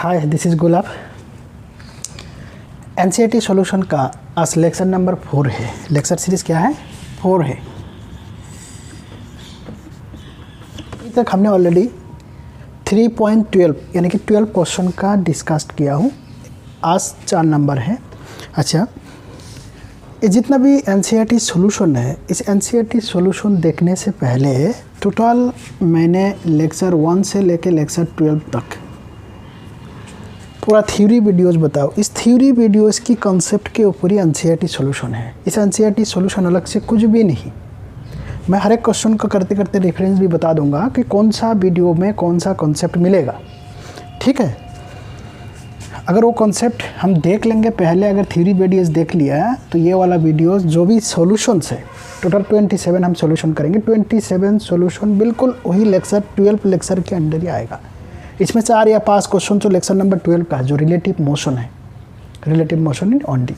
Hi, this is gulab. NCERT solution का आज lecture number 4 है। लेक्चर सीरीज़ क्या है? 4 है। अभी तक हमने ऑलरेडी 3.12 यानी कि 12 क्वेश्चन का डिस्कस किया हूँ। आज 4 नंबर है। अच्छा, ये जितना भी एनसीईआरटी सॉल्यूशन है, इस एनसीईआरटी सॉल्यूशन देखने से पहले टोटल मैंने लेक्चर 1 से लेकर लेक्चर 12 तक पूरा थ्योरी वीडियोस बताओ। इस थ्योरी वीडियोस की कॉन्सेप्ट के ऊपर ही एनसीईआरटी सॉल्यूशन है। इस एनसीईआरटी सॉल्यूशन अलग से कुछ भी नहीं। मैं हर एक क्वेश्चन को करते करते रेफरेंस भी बता दूंगा कि कौन सा वीडियो में कौन सा कॉन्सेप्ट मिलेगा। ठीक है, अगर वो कॉन्सेप्ट हम देख लेंगे पहले, अगर थ्योरी वीडियोस देख लिया तो ये वाला वीडियोस जो भी सॉल्यूशंस है, टोटल 27 हम सॉल्यूशन करेंगे। 27 सॉल्यूशन बिल्कुल वही लेक्चर 12 लेक्चर के अंडर ही आएगा। इसमें 4 या 5 क्वेश्चन तो लेक्चर नंबर 12 का है, जो रिलेटिव मोशन है, relative motion in on D.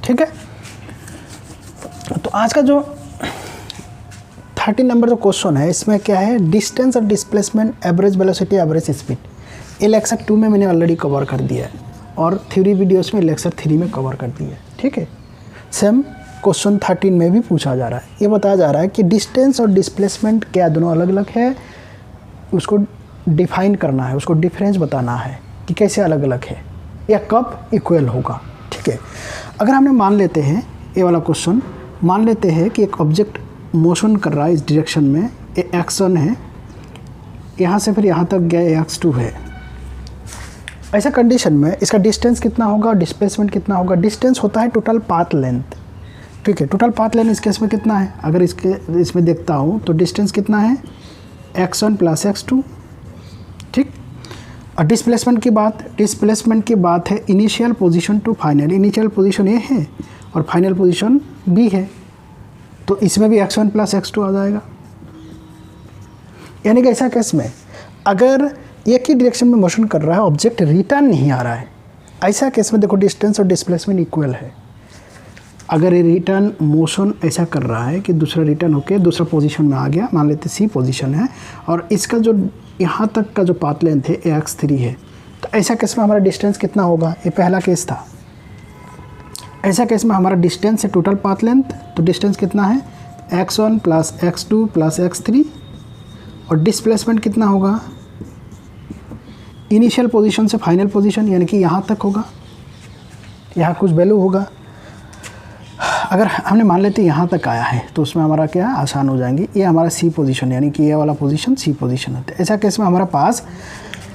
ठीक है, तो आज का जो 30 नंबर जो क्वेश्चन है, इसमें क्या है? डिस्टेंस और displacement, average velocity, average speed. ये लेक्चर 2 में मैंने ऑलरेडी कवर कर दिया है और थ्योरी वीडियोस में लेक्चर 3 में कवर कर दिया है। ठीक है, सेम क्वेश्चन 13 में भी पूछा जा रहा है। ये बताया जा रहा है कि डिस्टेंस और डिस्प्लेसमेंट क्या दोनों अलग अलग है, उसको डिफाइन करना है, उसको डिफरेंस बताना है कि कैसे अलग अलग है या कब इक्वल होगा। ठीक है, अगर हमने मान लेते हैं ये वाला क्वेश्चन, मान लेते हैं कि एक ऑब्जेक्ट मोशन कर रहा है इस डायरेक्शन में, ये एक्स1 है, यहाँ से फिर यहाँ तक गया, ये x2 है। ऐसा कंडीशन में इसका डिस्टेंस कितना होगा और डिस्प्लेसमेंट कितना होगा? डिस्टेंस होता है टोटल पाथ लेंथ। ठीक है, टोटल पाथ लेंथ इस केस में कितना है? अगर इसमें देखता हूँ तो डिस्टेंस कितना है? x1 plus x2। ठीक, और डिस्प्लेसमेंट की बात है initial position to final. Initial position ये है और फाइनल पोजीशन बी है, तो इसमें भी x1 प्लस x2 आ जाएगा। यानी कि ऐसा केस में अगर एक ही डायरेक्शन में मोशन कर रहा है, ऑब्जेक्ट रिटर्न नहीं आ रहा है, ऐसा केस में देखो डिस्टेंस और डिस्प्लेसमेंट इक्वल है। अगर ये रिटर्न मोशन ऐसा कर रहा है कि दूसरा रिटर्न होके दूसरा पोजीशन में आ गया, मान लेते सी पोजीशन है, और इसका जो यहाँ तक का जो पाथ लेंथ है x3 है, तो ऐसा केस में हमारा डिस्टेंस कितना होगा? ये पहला केस था। ऐसा केस में हमारा डिस्टेंस है टोटल पाथ लेंथ, तो डिस्टेंस कितना है? x1 plus x2 plus x3। और डिस्प्लेसमेंट कितना होगा? इनिशियल पोजीशन से फाइनल पोजीशन, यानी कि यहाँ तक होगा, यहाँ कुछ वैल्यू होगा। अगर हमने मान लेते यहाँ तक आया है तो उसमें हमारा क्या आसान हो जाएंगे, ये हमारा सी पोजीशन, यानी कि ये वाला पोजीशन सी पोजीशन होता है। ऐसा केस में हमारा पास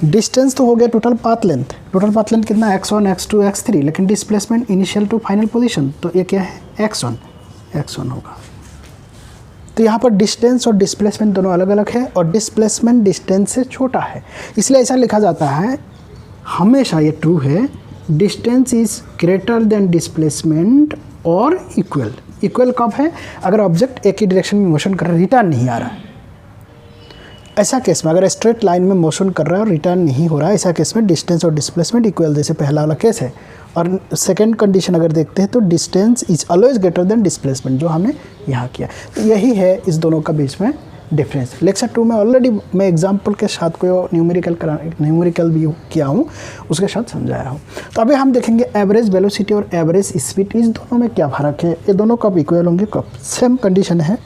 डिस्टेंस तो हो गया total path length. Total path length कितना? x1 x2 x3, लेकिन displacement initial to final position, तो ये क्या है? x1 होगा। तो यहाँ पर डिस्टेंस और डिस्प्लेसमेंट दोनों अलग अलग है और डिस्प्लेसमेंट डिस्टेंस से छोटा है, इसलिए ऐसा लिखा जाता है, हमेशा ये ट्रू है, distance is greater than displacement और इक्वल। इक्वल कब है? अगर ऑब्जेक्ट एक ही डायरेक्शन में मोशन कर रहा है, रिटर्न नहीं आ रहा है। ऐसा केस में अगर स्ट्रेट लाइन में मोशन कर रहा है और रिटर्न नहीं हो रहा है, ऐसा केस में डिस्टेंस और डिस्प्लेसमेंट इक्वल, जैसे पहला वाला केस है। और सेकंड कंडीशन अगर देखते हैं तो distance is always greater than displacement, जो हमने यहाँ किया। तो यही है इस दोनों का बीच में डिफरेंस। लेक्चर 2 में ऑलरेडी मैं एग्जाम्पल के साथ कोई न्यूमेरिकल भी किया हूँ, उसके साथ समझाया हूँ। तो अभी हम देखेंगे एवरेज वेलोसिटी और एवरेज स्पीड, इस दोनों में क्या फ़र्क है, ये दोनों कब इक्वल होंगे, कब? सेम कंडीशन है।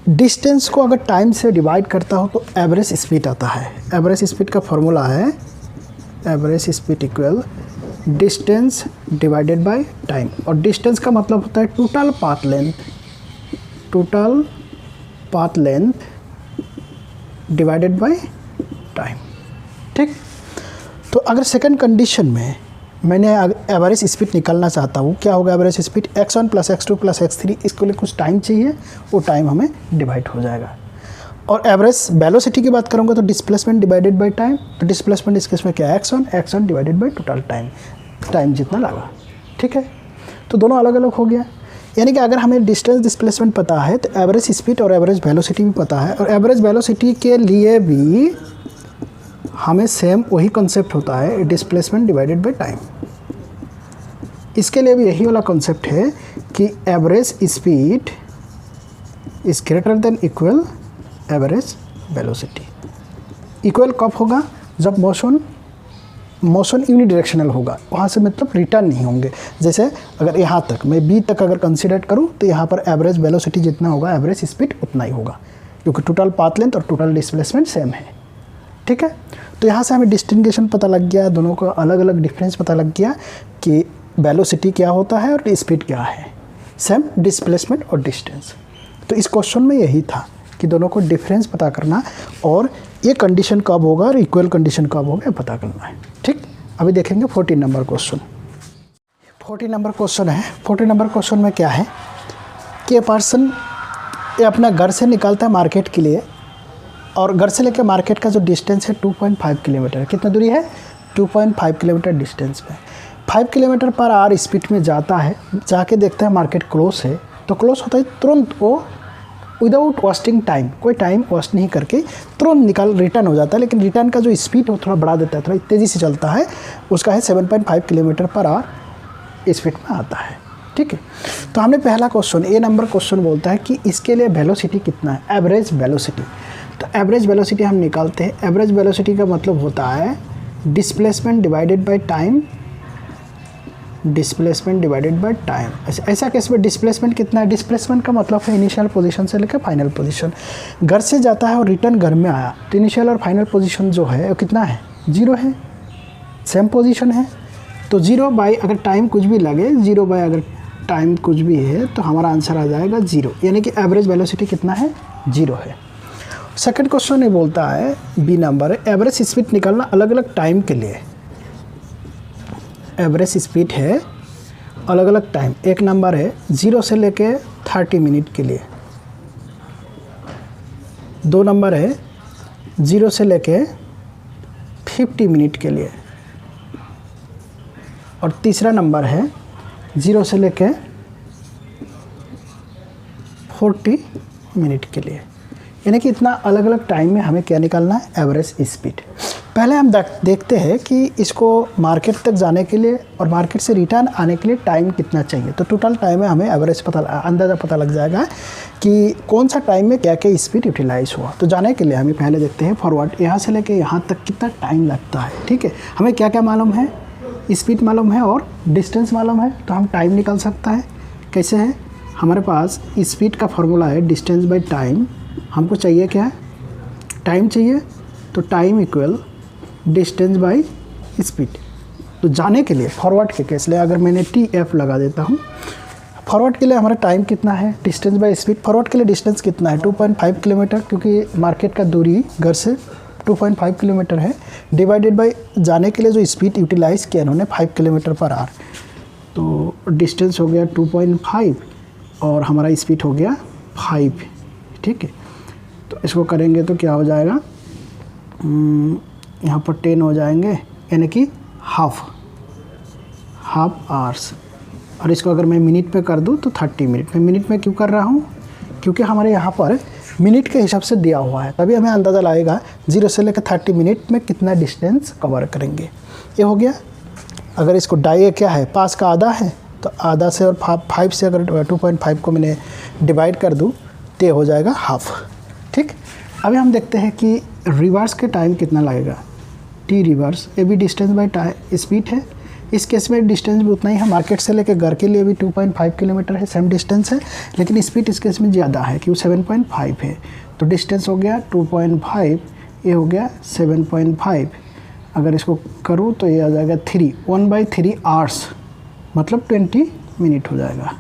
डिस्टेंस को अगर टाइम से डिवाइड करता हो तो एवरेज स्पीड आता है। एवरेज स्पीड का फॉर्मूला है average speed equal distance divided by time. और डिस्टेंस का मतलब होता है total path length, total path length divided by time. ठीक, तो अगर सेकंड कंडीशन में मैंने एवरेज स्पीड निकालना चाहता हूँ, क्या होगा average speed? x1 plus x2 plus x3, इसके लिए कुछ टाइम चाहिए, वो टाइम हमें डिवाइड हो जाएगा। और एवरेज वेलोसिटी की बात करूँगा तो डिस्प्लेसमेंट डिवाइडेड बाय टाइम, तो डिस्प्लेसमेंट इस केस में क्या है? x1 divided by total time जितना लगा। ठीक है, तो दोनों अलग अलग हो गया। यानी कि अगर हमें डिस्टेंस डिस्प्लेसमेंट पता है तो एवरेज स्पीड और एवरेज वेलोसिटी भी पता है, और एवरेज वेलोसिटी के लिए भी हमें सेम वही कॉन्सेप्ट होता है, डिस्प्लेसमेंट डिवाइडेड बाय टाइम। इसके लिए भी यही वाला कॉन्सेप्ट है कि average speed is greater than equal average velocity. Equal कब होगा? जब मोशन मोशन यूनिडायरेक्शनल होगा, वहाँ से मतलब रिटर्न नहीं होंगे। जैसे अगर यहाँ तक मैं बी तक अगर कंसीडर करूँ तो यहाँ पर एवरेज वेलोसिटी जितना होगा एवरेज स्पीड उतना ही होगा, क्योंकि टोटल पाथ लेंथ और टोटल डिस्प्लेसमेंट सेम है। ठीक है, तो यहाँ से हमें डिस्टिंगेशन पता लग गया, दोनों का अलग अलग डिफरेंस पता लग गया कि वेलोसिटी क्या होता है और स्पीड क्या है, सेम डिस्प्लेसमेंट और डिस्टेंस। तो इस क्वेश्चन में यही था कि दोनों को डिफरेंस पता करना और ये कंडीशन कब होगा और इक्वल कंडीशन कब होगा पता करना है। ठीक, अभी देखेंगे 14 नंबर क्वेश्चन। 14 नंबर क्वेश्चन है। 14 नंबर क्वेश्चन में क्या है कि पर्सन ये अपना घर से निकलता है मार्केट के लिए, और घर से लेकर मार्केट का जो डिस्टेंस है 2.5 किलोमीटर। कितना दूरी है? 2.5 किलोमीटर डिस्टेंस पे 5 किलोमीटर पर आवर स्पीड में जाता है। जाके देखता है मार्केट क्लोज है, तो क्लोज होता है तुरंत वो विदाउट वेस्टिंग टाइम, कोई टाइम वेस्ट नहीं करके तुरंत निकल रिटर्न हो जाता है। लेकिन रिटर्न का जो स्पीड है वो थोड़ा बढ़ा देता है, थोड़ा तेज़ी से चलता है, उसका है 7.5 किलोमीटर पर आवर स्पीड में आता है। ठीक है, तो हमने पहला क्वेश्चन ए नंबर क्वेश्चन बोलता है कि इसके लिए वेलोसिटी कितना है, एवरेज वेलोसिटी। तो एवरेज वेलोसिटी हम निकालते हैं। एवरेज वेलोसिटी का मतलब होता है displacement divided by time, displacement divided by time. ऐसा केस में डिस्प्लेसमेंट कितना है? डिस्प्लेसमेंट का मतलब है इनिशियल पोजीशन से लेकर फाइनल पोजीशन। घर से जाता है और रिटर्न घर में आया, तो इनिशियल और फाइनल पोजीशन जो है वो कितना है? 0 है, सेम पोजीशन है। तो 0 बाई अगर टाइम कुछ भी लगे, 0 बाई अगर टाइम कुछ भी है तो हमारा आंसर आ जाएगा 0, यानी कि एवरेज वेलोसिटी कितना है? 0 है। सेकंड क्वेश्चन ये बोलता है बी नंबर, एवरेज स्पीड निकालना अलग अलग टाइम के लिए। एवरेज स्पीड है अलग अलग टाइम। एक नंबर है 0 से लेके 30 मिनट के लिए, 2 नंबर है 0 से लेके 50 मिनट के लिए, और तीसरा नंबर है 0 से लेके 40 मिनट के लिए। यानी कि इतना अलग अलग टाइम में हमें क्या निकालना है? Average speed. पहले हम देखते हैं कि इसको मार्केट तक जाने के लिए और मार्केट से रिटर्न आने के लिए टाइम कितना चाहिए। तो टोटल टाइम में हमें एवरेज अंदाज़ा पता लग जाएगा कि कौन सा टाइम में क्या क्या स्पीड यूटिलाइज हुआ। तो जाने के लिए हमें पहले देखते हैं फॉरवर्ड, यहाँ से लेके यहाँ तक कितना टाइम लगता है। ठीक है, हमें क्या क्या मालूम है? स्पीड मालूम है और डिस्टेंस मालूम है, तो हम टाइम निकाल सकता है। कैसे है? हमारे पास स्पीड का फॉर्मूला है डिस्टेंस बाई टाइम। हमको चाहिए क्या है? टाइम चाहिए, तो time equal distance by speed. तो जाने के लिए फॉरवर्ड के केस लिए अगर मैंने TF लगा देता हूँ, फॉरवर्ड के लिए हमारा टाइम कितना है? Distance by speed. फॉरवर्ड के लिए डिस्टेंस कितना है? 2.5 किलोमीटर, क्योंकि मार्केट का दूरी घर से 2.5 किलोमीटर है, डिवाइडेड बाई जाने के लिए जो स्पीड यूटिलाइज़ किया इन्होंने 5 किलोमीटर पर आवर। तो डिस्टेंस हो गया 2.5 और हमारा स्पीड हो गया 5। ठीक है, तो इसको करेंगे तो क्या हो जाएगा? यहाँ पर 10 हो जाएंगे, यानी कि हाफ आवर्स। और इसको अगर मैं मिनट पे कर दूँ तो 30 मिनट। मैं मिनट में क्यों कर रहा हूँ? क्योंकि हमारे यहाँ पर मिनट के हिसाब से दिया हुआ है, तभी हमें अंदाज़ा लगाएगा 0 से लेकर 30 मिनट में कितना डिस्टेंस कवर करेंगे। ये हो गया। अगर इसको डाई क्या है? पास का आधा है, तो आधा से और 5 से अगर 2.5 को मैंने डिवाइड कर दूँ तो ये हो जाएगा हाफ। ठीक, अभी हम देखते हैं कि रिवर्स के टाइम कितना लगेगा। T रिवर्स, ये भी डिस्टेंस बाई स्पीड है। इस केस में डिस्टेंस भी उतना ही है, मार्केट से लेकर घर के लिए भी 2.5 किलोमीटर है, सेम डिस्टेंस है, लेकिन स्पीड इस केस में ज़्यादा है क्योंकि 7.5 है। तो डिस्टेंस हो गया 2.5, ये हो गया 7.5। अगर इसको करूँ तो ये आ जाएगा 3, 1/3 आवर्स, मतलब 20 मिनट हो जाएगा।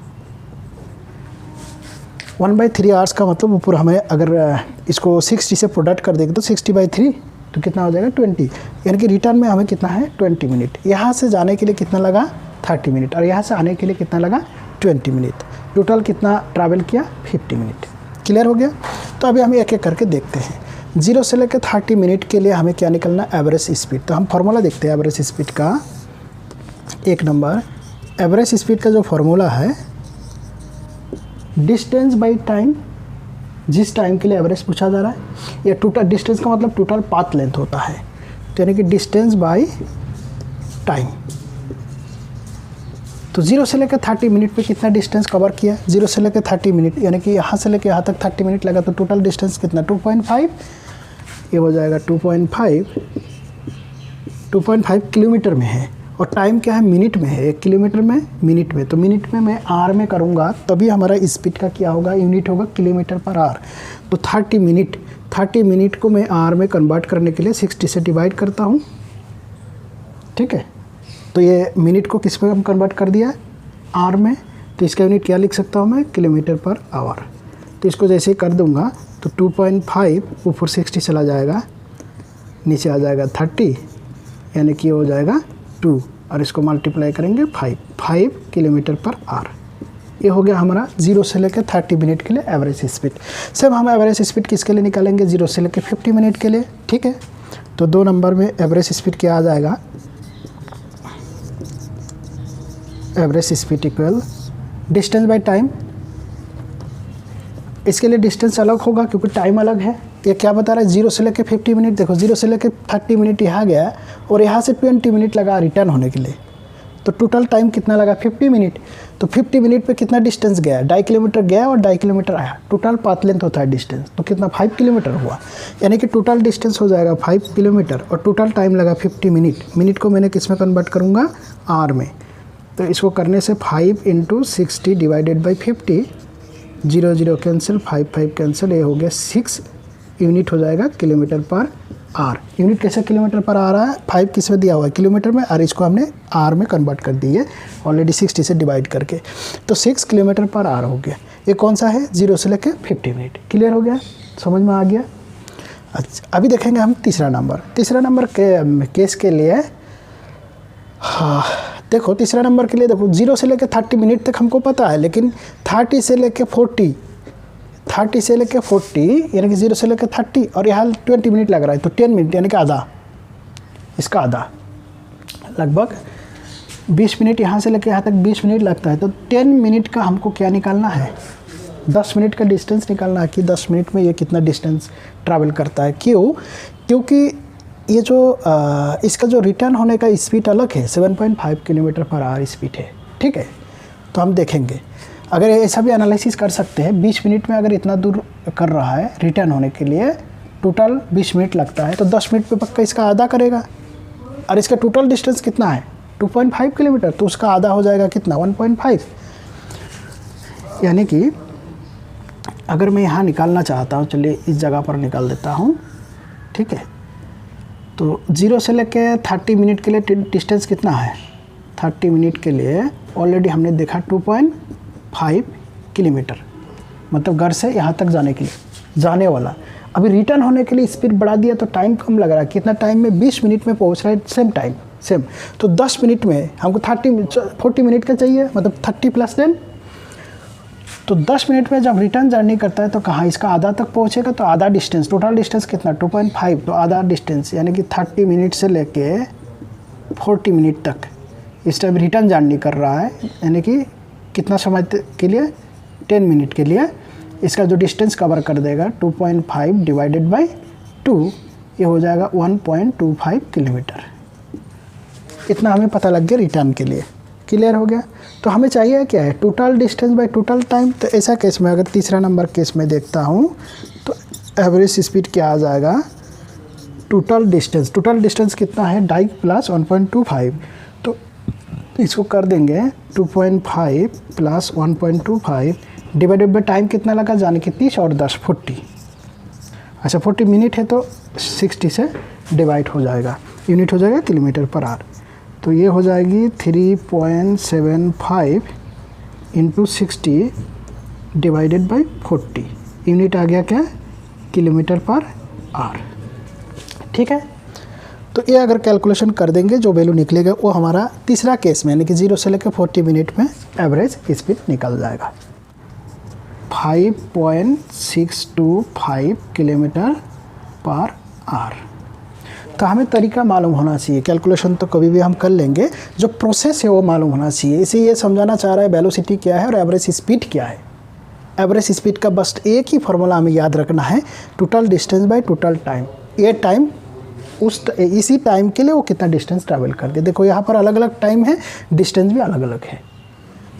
1/3 आवर्स का मतलब ऊपर हमें अगर इसको 60 से प्रोडक्ट कर देंगे तो 60/3 तो कितना हो जाएगा? 20। यानी कि रिटर्न में हमें कितना है? 20 मिनट। यहाँ से जाने के लिए कितना लगा? 30 मिनट, और यहाँ से आने के लिए कितना लगा? 20 मिनट। टोटल कितना ट्रैवल किया? 50 मिनट। क्लियर हो गया? तो अभी हम एक एक करके देखते हैं। 0 से लेकर 30 मिनट के लिए हमें क्या निकलना? Average speed. तो हम फार्मूला देखते हैं एवरेज स्पीड का। एक नंबर, एवरेज स्पीड का जो फार्मूला है डिस्टेंस बाई टाइम, जिस टाइम के लिए एवरेज पूछा जा रहा है, या टोटल डिस्टेंस का मतलब टोटल पाथ लेंथ होता है, तो यानी कि डिस्टेंस बाई टाइम। तो 0 से लेकर 30 मिनट पे कितना डिस्टेंस कवर किया? 0 से लेकर 30 मिनट, यानी कि यहाँ से लेकर यहाँ तक 30 मिनट लगा, तो टोटल डिस्टेंस कितना? 2.5। ये हो जाएगा 2.5 2.5 किलोमीटर में है और टाइम क्या है, मिनट में है, 1 किलोमीटर में मिनट में, तो मिनट में मैं आर में करूँगा तभी हमारा स्पीड का क्या होगा, यूनिट होगा किलोमीटर पर आर। तो 30 मिनट को मैं आर में कन्वर्ट करने के लिए 60 से डिवाइड करता हूँ, ठीक है। तो ये मिनट को किस में हम कन्वर्ट कर दिया, आर में, तो इसका यूनिट क्या लिख सकता हूँ मैं, किलोमीटर पर आवर। तो इसको जैसे ही कर दूँगा तो 2.5 ऊपर 60 चला जाएगा, नीचे आ जाएगा 30, यानी कि हो जाएगा 2 और इसको मल्टीप्लाई करेंगे 5 किलोमीटर पर आवर। ये हो गया हमारा 0 से लेकर 30 मिनट के लिए एवरेज स्पीड। सब हम एवरेज स्पीड किसके लिए निकालेंगे, 0 से लेकर 50 मिनट के लिए, ठीक है। तो 2 नंबर में एवरेज स्पीड क्या आ जाएगा, average speed equal distance by time. इसके लिए डिस्टेंस अलग होगा क्योंकि टाइम अलग है। ये क्या बता रहा है, 0 से लेकर 50 मिनट, देखो 0 से लेकर 30 मिनट यहाँ गया और यहाँ से 20 मिनट लगा रिटर्न होने के लिए, तो टोटल टाइम कितना लगा, 50 मिनट। तो 50 मिनट पे कितना डिस्टेंस गया, 2.5 किलोमीटर गया और 2.5 किलोमीटर आया, टोटल पाथ लेंथ होता है डिस्टेंस, तो कितना 5 किलोमीटर हुआ, यानी कि टोटल डिस्टेंस हो जाएगा 5 किलोमीटर और टोटल टाइम लगा 50 मिनट। मिनट को मैंने किस में कन्वर्ट करूँगा, आर में। तो इसको करने से 5 × 60 डिवाइडेड बाई 50, 0 0 कैंसिल, 5 5 कैंसिल, ये हो गया 6 यूनिट हो जाएगा किलोमीटर पर आर। यूनिट कैसे किलोमीटर पर आ रहा है, 5 किस में दिया हुआ है, किलोमीटर में, और इसको हमने आर में कन्वर्ट कर दी है ऑलरेडी 60 से डिवाइड करके, तो 6 किलोमीटर पर आर हो गया। ये कौन सा है, 0 से लेकर 50 मिनट। क्लियर हो गया, समझ में आ गया। अच्छा, अभी देखेंगे हम तीसरा नंबर के केस के लिए। हाँ देखो, तीसरा नंबर के लिए देखो 0 से लेकर 30 मिनट तक हमको पता है, लेकिन 30 से लेकर 40 यानी कि 0 से लेकर 30 और यहाँ 20 मिनट लग रहा है, तो 10 मिनट यानी कि आधा, इसका आधा, लगभग 20 मिनट यहाँ से लेकर यहाँ तक 20 मिनट लगता है। तो 10 मिनट का हमको क्या निकालना है, 10 मिनट का डिस्टेंस निकालना है कि 10 मिनट में ये कितना डिस्टेंस ट्रैवल करता है। क्यों, क्योंकि ये जो इसका जो रिटर्न होने का स्पीड अलग है, 7.5 किलोमीटर पर आवर स्पीड है, ठीक है। तो हम देखेंगे, अगर ऐसा भी एनालिसिस कर सकते हैं, 20 मिनट में अगर इतना दूर कर रहा है रिटर्न होने के लिए, टोटल 20 मिनट लगता है, तो 10 मिनट पे पक्का इसका आधा करेगा। और इसका टोटल डिस्टेंस कितना है, 2.5 किलोमीटर, तो उसका आधा हो जाएगा कितना, 1.5। यानी कि अगर मैं यहाँ निकालना चाहता हूँ, चलिए इस जगह पर निकाल देता हूँ, ठीक है। तो 0 से लेकर 30 मिनट के लिए डिस्टेंस कितना है, 30 मिनट के लिए ऑलरेडी हमने देखा 2.5 किलोमीटर, मतलब घर से यहाँ तक जाने के लिए, जाने वाला। अभी रिटर्न होने के लिए स्पीड बढ़ा दिया तो टाइम कम लग रहा है, कितना टाइम में, 20 मिनट में पहुँच रहा है, सेम टाइम सेम। तो 10 मिनट में हमको 40 मिनट का चाहिए, मतलब 30 + 10, तो 10 मिनट में जब रिटर्न जर्नी करता है तो कहाँ, इसका आधा तक पहुँचेगा, तो आधा डिस्टेंस, टोटल डिस्टेंस कितना, 2.5, तो आधा डिस्टेंस यानी कि 30 मिनट से लेके 40 मिनट तक इस टाइम रिटर्न जर्नी कर रहा है, यानी कि कितना समय के लिए, 10 मिनट के लिए। इसका जो डिस्टेंस कवर कर देगा 2.5 डिवाइडेड बाई 2, ये हो जाएगा 1.25 किलोमीटर। इतना हमें पता लग गया रिटर्न के लिए। क्लियर हो गया। तो हमें चाहिए क्या है, total distance by total time. तो ऐसा केस में अगर तीसरा नंबर केस में देखता हूँ तो एवरेज स्पीड क्या आ जाएगा, टोटल डिस्टेंस कितना है, 2.5 + 1.25, तो इसको कर देंगे 2.5 + 1.25 डिवाइडेड बाय टाइम कितना लगा, जाने कि 30 और 10 40। अच्छा 40 मिनट है तो 60 से डिवाइड हो जाएगा, यूनिट हो जाएगा किलोमीटर पर आवर। तो ये हो जाएगी 3.75 × 60 डिवाइडेड बाई 40, यूनिट आ गया क्या, किलोमीटर पर आवर। ठीक है, तो ये अगर कैलकुलेशन कर देंगे जो वैल्यू निकलेगा वो हमारा तीसरा केस में यानी कि 0 से लेकर 40 मिनट में एवरेज स्पीड निकल जाएगा 5.625 किलोमीटर पर आवर। तो हमें तरीका मालूम होना चाहिए, कैलकुलेशन तो कभी भी हम कर लेंगे, जो प्रोसेस है वो मालूम होना चाहिए। इसे ये समझाना चाह रहा है वेलोसिटी क्या है और एवरेज स्पीड क्या है। एवरेज स्पीड का बस एक ही फार्मूला हमें याद रखना है, total distance by total time. ये टाइम इसी टाइम के लिए वो कितना डिस्टेंस ट्रैवल कर दे। देखो यहाँ पर अलग अलग टाइम है, डिस्टेंस भी अलग अलग है।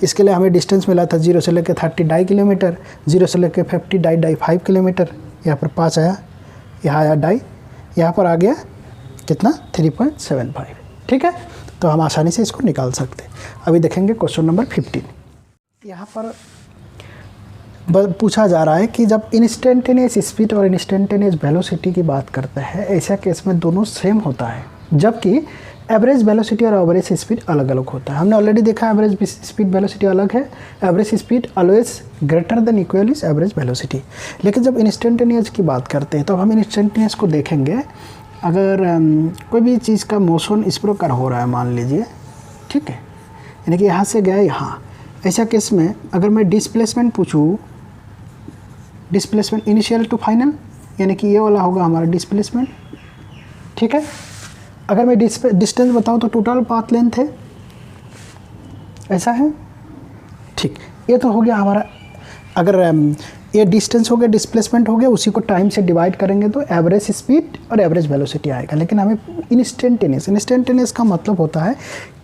इसके लिए हमें डिस्टेंस मिला था 0 से लेकर 30 2.5 किलोमीटर, 0 से लेकर 50 2.5 5 किलोमीटर, यहाँ पर 5 आया, यहाँ आया 2.5, यहाँ पर आ गया कितना 3.75। ठीक है, तो हम आसानी से इसको निकाल सकते हैं। अभी देखेंगे क्वेश्चन नंबर 15। यहाँ पर पूछा जा रहा है कि जब इंस्टेंटेनियस स्पीड और इंस्टेंटेनियस वेलोसिटी की बात करते हैं, ऐसा केस में दोनों सेम होता है, जबकि एवरेज वेलोसिटी और एवरेज स्पीड अलग अलग होता है। हमने ऑलरेडी देखा एवरेज स्पीड वेलोसिटी अलग है, average speed always greater than equal is average velocity. लेकिन जब इंस्टेंटेनियस की बात करते हैं तो हम इंस्टेंटेनियस को देखेंगे। अगर कोई भी चीज़ का मोशन इस प्रकार हो रहा है, मान लीजिए, ठीक है, यानी कि यहाँ से गया यहाँ, ऐसा केस में अगर मैं डिस्प्लेसमेंट पूछूँ, डिस्प्लेसमेंट इनिशियल टू फाइनल, यानी कि ये वाला होगा हमारा डिस्प्लेसमेंट। ठीक है, अगर मैं डिस्टेंस बताऊँ तो टोटल पाथ लेंथ है, ऐसा है। ठीक, ये तो हो गया हमारा। अगर ये डिस्टेंस हो गया, डिस्प्लेसमेंट हो गया, उसी को टाइम से डिवाइड करेंगे तो एवरेज स्पीड और एवरेज वेलोसिटी आएगा। लेकिन हमें इंस्टेंटेनियस का मतलब होता है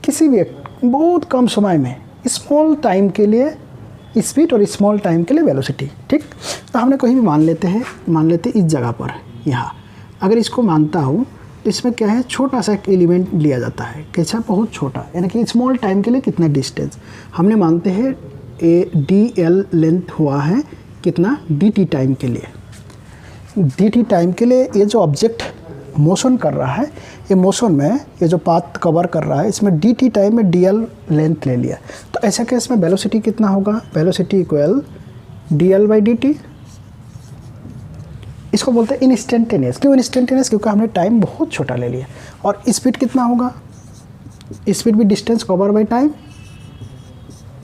किसी भी बहुत कम समय में स्मॉल टाइम के लिए स्पीड और स्मॉल टाइम के लिए वेलोसिटी। ठीक, तो हमने कहीं भी मान लेते इस जगह पर, यहाँ अगर इसको मानता हूँ तो इसमें क्या है, छोटा सा एक एलिमेंट लिया जाता है। कैसा, बहुत छोटा, यानी कि स्मॉल टाइम के लिए कितना डिस्टेंस हमने मानते हैं DL लेंथ हुआ है कितना, DT टाइम के लिए। DT टाइम के लिए ये जो ऑब्जेक्ट मोशन कर रहा है, ये मोशन में ये जो पाथ कवर कर रहा है, इसमें DT टाइम में DL लेंथ ले लिया। तो ऐसा केस में वेलोसिटी कितना होगा, वेलोसिटी इक्वल DL/dt। इसको बोलते हैं इंस्टेंटेनियस। क्यों इंस्टेंटेनियस, क्योंकि हमने टाइम बहुत छोटा ले लिया। और स्पीड कितना होगा, स्पीड भी distance cover by time,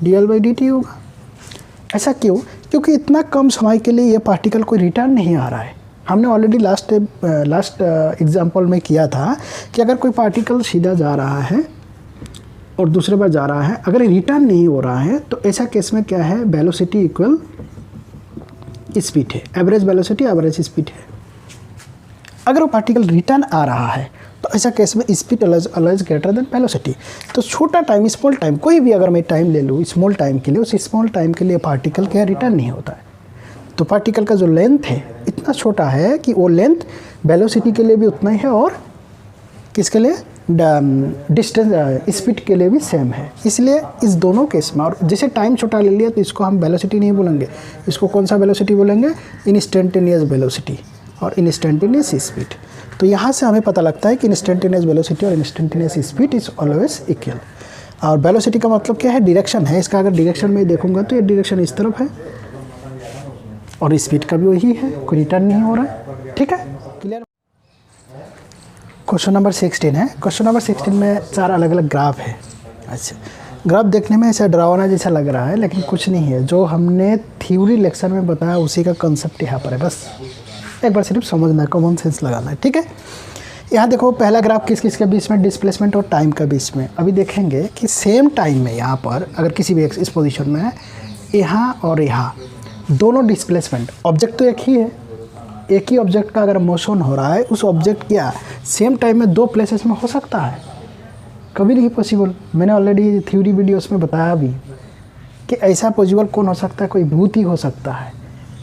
DL/dt होगा। ऐसा क्यों, क्योंकि इतना कम समय के लिए ये पार्टिकल कोई रिटर्न नहीं आ रहा है। हमने ऑलरेडी लास्ट एग्जाम्पल में किया था कि अगर कोई पार्टिकल सीधा जा रहा है और दूसरे बार जा रहा है, अगर रिटर्न नहीं हो रहा है, तो ऐसा केस में क्या है, वेलोसिटी इक्वल स्पीड है, एवरेज वेलोसिटी एवरेज स्पीड है। अगर वो पार्टिकल रिटर्न आ रहा है तो ऐसा केस में speed always greater than velocity. तो छोटा टाइम, स्मॉल टाइम, कोई भी अगर मैं टाइम ले लूँ स्मॉल टाइम के लिए, उस स्मॉल टाइम के लिए पार्टिकल क्या रिटर्न नहीं होता है। तो पार्टिकल का जो लेंथ है इतना छोटा है कि वो लेंथ वेलोसिटी के लिए भी उतना ही है और किसके लिए, डिस्टेंस स्पीड के लिए भी सेम है। इसलिए इस दोनों केस में, और जैसे टाइम छोटा ले लिया तो इसको हम वेलोसिटी नहीं बोलेंगे, इसको कौन सा वेलोसिटी बोलेंगे, इंस्टेंटेनियस वेलोसिटी और इंस्टेंटेनियस स्पीड। तो यहाँ से हमें पता लगता है कि इंस्टेंटेनियस वेलोसिटी और instantaneous speed is always equal. और वेलोसिटी का मतलब क्या है, डायरेक्शन है। इसका अगर डायरेक्शन में देखूंगा तो ये डायरेक्शन इस तरफ है और स्पीड का भी वही है, कोई रिटर्न नहीं हो रहा है। ठीक है, क्लियर। क्वेश्चन नंबर 16 है। क्वेश्चन नंबर 16 में 4 अलग अलग ग्राफ है। अच्छा, ग्राफ देखने में ऐसा डरावना जैसा लग रहा है, लेकिन कुछ नहीं है। जो हमने थ्योरी लेक्चर में बताया उसी का कंसेप्ट यहाँ पर है। बस एक बार सिर्फ समझना है, कॉमन सेंस लगाना है। ठीक है, यहाँ देखो पहला ग्राफ किस किस के बीच में, डिस्प्लेसमेंट और टाइम के बीच में। अभी देखेंगे कि सेम टाइम में यहाँ पर अगर किसी भी इस पोजीशन में है, यहाँ और यहाँ दोनों डिस्प्लेसमेंट, ऑब्जेक्ट तो एक ही है, एक ही ऑब्जेक्ट का अगर मोशन हो रहा है, उस ऑब्जेक्ट क्या सेम टाइम में 2 प्लेसेस में हो सकता है, कभी नहीं पॉसिबल। मैंने ऑलरेडी थ्योरी वीडियोस में बताया भी कि ऐसा पॉसिबल कौन हो सकता है, कोई भूत ही हो सकता है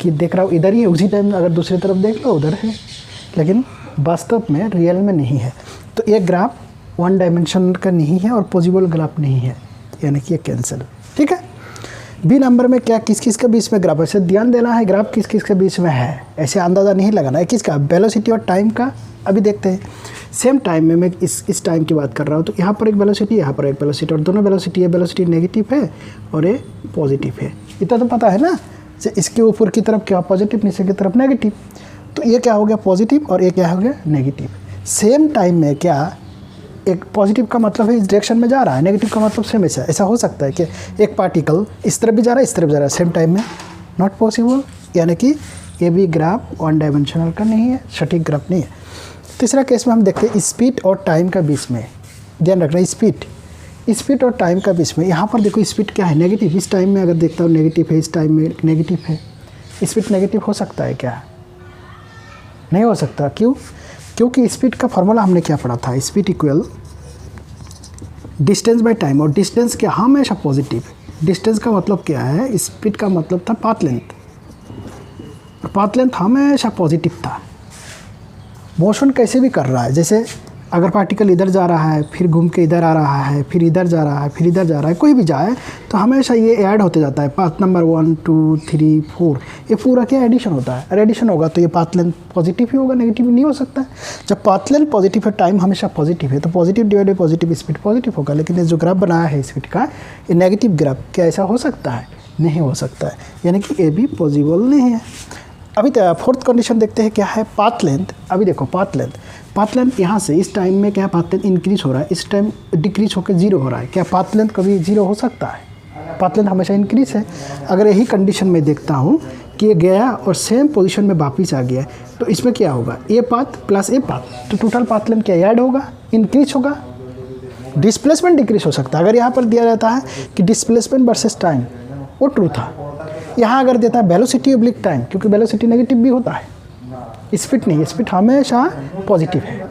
कि देख रहा हूँ इधर ही है, उसी टाइम अगर दूसरी तरफ देख लो उधर है, लेकिन वास्तव में रियल में नहीं है। तो ये ग्राफ 1 डायमेंशन का नहीं है और पॉसिबल ग्राफ नहीं है, यानी कि ये कैंसिल। ठीक है, बी नंबर में क्या किस किस के बीच में ग्राफ, ऐसे ध्यान देना है ग्राफ किस किस के बीच में है, ऐसे अंदाज़ा नहीं लगाना है किसका, वेलोसिटी और टाइम का। अभी देखते हैं सेम टाइम में मैं इस टाइम की बात कर रहा हूँ, तो यहाँ पर एक वेलोसिटी, यहाँ पर एक वेलोसिटी, और दोनों वेलोसिटी, ये वेलोसिटी नेगेटिव है और ये पॉजिटिव है। इतना तो पता है ना, इसके ऊपर की तरफ क्या पॉजिटिव, नीचे की तरफ नेगेटिव। तो ये क्या हो गया पॉजिटिव और ये क्या हो गया नेगेटिव। सेम टाइम में क्या, एक पॉजिटिव का मतलब है इस डायरेक्शन में जा रहा है, नेगेटिव का मतलब सेम ऐसा हो सकता है कि एक पार्टिकल इस तरफ भी जा रहा है, इस तरफ जा रहा है सेम टाइम में, नॉट पॉसिबल। यानी कि ये भी ग्राफ 1 डायमेंशनल का नहीं है, सटीक ग्राफ नहीं है। तीसरा केस में हम देखते हैं स्पीड और टाइम का बीच में, ध्यान रखना स्पीड और टाइम का बीच में। यहाँ पर देखो स्पीड क्या है, नेगेटिव। इस टाइम में अगर देखता हूँ नेगेटिव है, इस टाइम में नेगेटिव है। स्पीड नेगेटिव हो सकता है क्या, नहीं हो सकता। क्यों, क्योंकि स्पीड का फॉर्मूला हमने क्या पढ़ा था, speed equal distance by time, और डिस्टेंस क्या हमेशा पॉजिटिव है। डिस्टेंस का मतलब क्या है, स्पीड का मतलब था पाथ लेंथ, और पाथ लेंथ हमेशा पॉजिटिव था। मोशन कैसे भी कर रहा है, जैसे अगर पार्टिकल इधर जा रहा है, फिर घूम के इधर आ रहा है, फिर इधर जा रहा है, फिर इधर जा रहा है, कोई भी जाए तो हमेशा ये ऐड होते जाता है। पाथ नंबर 1 2 3 4, ये पूरा क्या एडिशन होता है। और एडिशन होगा तो ये पाथ लेंथ पॉजिटिव ही होगा, नेगेटिव नहीं हो सकता है। जब पाथ लेंथ पॉजिटिव है, टाइम हमेशा पॉजिटिव है, तो positive divide by positive speed positive होगा। लेकिन ये जो ग्राफ बनाया है स्पीड का, ये नेगेटिव ग्राफ, क्या ऐसा हो सकता है? नहीं हो सकता है, यानी कि ये भी पॉसिबल नहीं है। अभी फोर्थ कंडीशन देखते हैं क्या है, पाथ लेंथ। अभी देखो पाथ लेंथ यहाँ से इस टाइम में क्या है, पाथ लेंथ इंक्रीज हो रहा है, इस टाइम डिक्रीज होकर 0 हो रहा है। क्या पाथ लेंथ कभी 0 हो सकता है? पाथ लेंथ हमेशा इंक्रीज है। अगर यही कंडीशन में देखता हूँ कि ये गया और सेम पोजीशन में वापस आ गया, तो इसमें क्या होगा, a path plus a path, तो टोटल पाथ लेंथ क्या ऐड होगा, इंक्रीज होगा। डिस्प्लेसमेंट डिक्रीज हो सकता है। अगर यहाँ पर दिया जाता है कि डिस्प्लेसमेंट वर्सेस टाइम, वो ट्रू था। यहाँ अगर देता है वेलोसिटी ऑब्लिक टाइम, क्योंकि वेलोसिटी नेगेटिव भी होता है, स्पीड नहीं, स्पीड हमेशा पॉजिटिव है।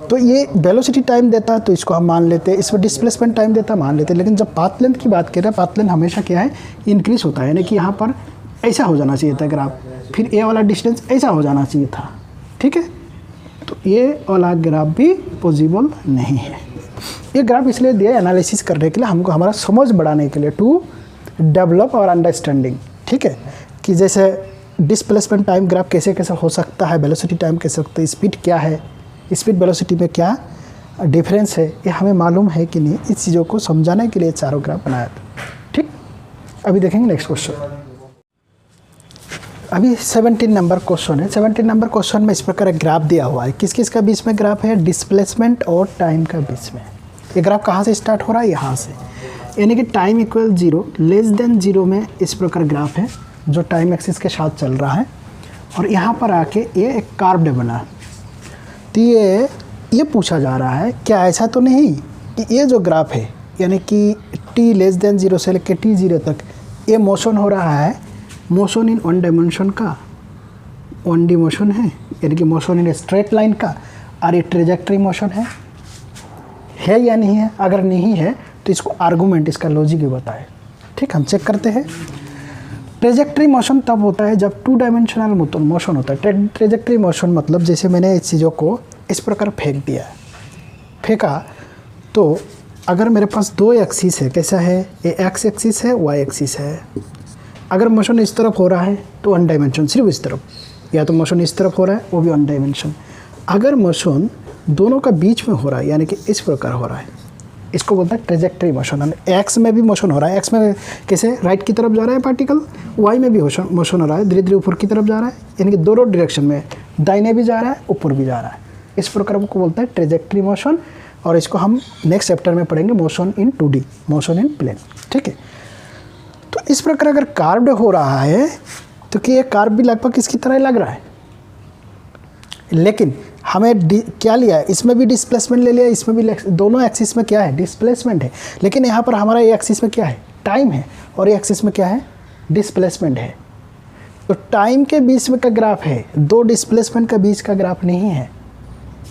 तो ये वेलोसिटी टाइम देता है तो इसको हम मान लेते हैं, इसमें डिस्प्लेसमेंट टाइम देता है मान लेते हैं। लेकिन जब पाथ लेंथ की बात करें, पाथ लेंथ हमेशा क्या है, इंक्रीज होता है। यानी कि यहाँ पर ऐसा हो जाना चाहिए था ग्राफ, फिर ए वाला डिस्टेंस ऐसा हो जाना चाहिए था, ठीक है। तो ये वाला ग्राफ भी पॉसिबल नहीं है। ये ग्राफ इसलिए दिया एनालिसिस करने के लिए, हमको हमारा समझ बढ़ाने के लिए, टू डेवलप और अंडरस्टैंडिंग, ठीक है, कि जैसे डिस्प्लेसमेंट टाइम ग्राफ कैसे कैसे हो सकता है, वेलोसिटी टाइम कैसे सकता है, स्पीड क्या है, स्पीड वेलोसिटी में क्या डिफरेंस है, ये हमें मालूम है कि नहीं, इस चीज़ों को समझाने के लिए चारों ग्राफ बनाया था, ठीक। अभी देखेंगे नेक्स्ट क्वेश्चन। अभी 17 नंबर क्वेश्चन है। 17 नंबर क्वेश्चन में इस प्रकार ग्राफ दिया हुआ है। किस किस का बीच में ग्राफ है, डिस्प्लेसमेंट और टाइम का बीच में। ये ग्राफ कहाँ से स्टार्ट हो रहा है, यहाँ से, यानी कि टाइम इक्वल 0 लेस देन 0 में इस प्रकार ग्राफ है जो टाइम एक्सिस के साथ चल रहा है। और यहाँ पर आके ये एक कार्व्ड बना, तो ये पूछा जा रहा है क्या ऐसा तो नहीं कि ये जो ग्राफ है, यानी कि t लेस देन 0 से लेकर t0 तक ये मोशन हो रहा है, मोशन इन वन डायमेंशन का, 1D मोशन है, यानी कि मोशन इन स्ट्रेट लाइन का, और ये ट्रेजेक्टरी मोशन है या नहीं है। अगर नहीं है तो इसको आर्गूमेंट, इसका लॉजिक भी बताए, ठीक। हम चेक करते हैं। ट्रेजेक्टरी मोशन तब होता है जब 2 डायमेंशनल मोशन होता है। ट्रेजेक्टरी मोशन मतलब जैसे मैंने इस चीज़ों को इस प्रकार फेंक दिया, फेंका, तो अगर मेरे पास 2 एक्सिस है, कैसा है, ये एक्स एक्सिस है, वाई एक्सिस है। अगर मोशन इस तरफ हो रहा है तो 1 डायमेंशन सिर्फ इस तरफ, या तो मोशन इस तरफ हो रहा है वो भी 1 डायमेंशन। अगर मोशन दोनों का बीच में हो रहा है, यानी कि इस प्रकार हो रहा है, इसको बोलता है ट्रेजेक्टरी मोशन। एक्स में भी मोशन हो रहा है, एक्स में कैसे राइट की तरफ जा रहा है पार्टिकल, वाई में भी मोशन हो रहा है, धीरे धीरे ऊपर की तरफ जा रहा है, यानी कि दोनों डायरेक्शन में, दाहिने भी जा रहा है, ऊपर भी जा रहा है। इस प्रकार को बोलता है ट्रेजेक्टरी मोशन। और इसको हम नेक्स्ट चैप्टर में पढ़ेंगे, motion in 2D, motion in plane, ठीक है। तो इस प्रकार अगर कार्व्ड हो रहा है तो कि ये कार्व भी लगभग इसकी तरह ही लग रहा है, लेकिन हमें क्या लिया है, इसमें भी डिस्प्लेसमेंट ले लिया, इसमें भी, दोनों एक्सिस में क्या है, डिस्प्लेसमेंट है। लेकिन यहाँ पर हमारा ये एक्सिस में क्या है, टाइम है, और ये एक्सिस में क्या है, डिस्प्लेसमेंट है। तो टाइम के बीच में का ग्राफ है, 2 डिस्प्लेसमेंट का बीच का ग्राफ नहीं है।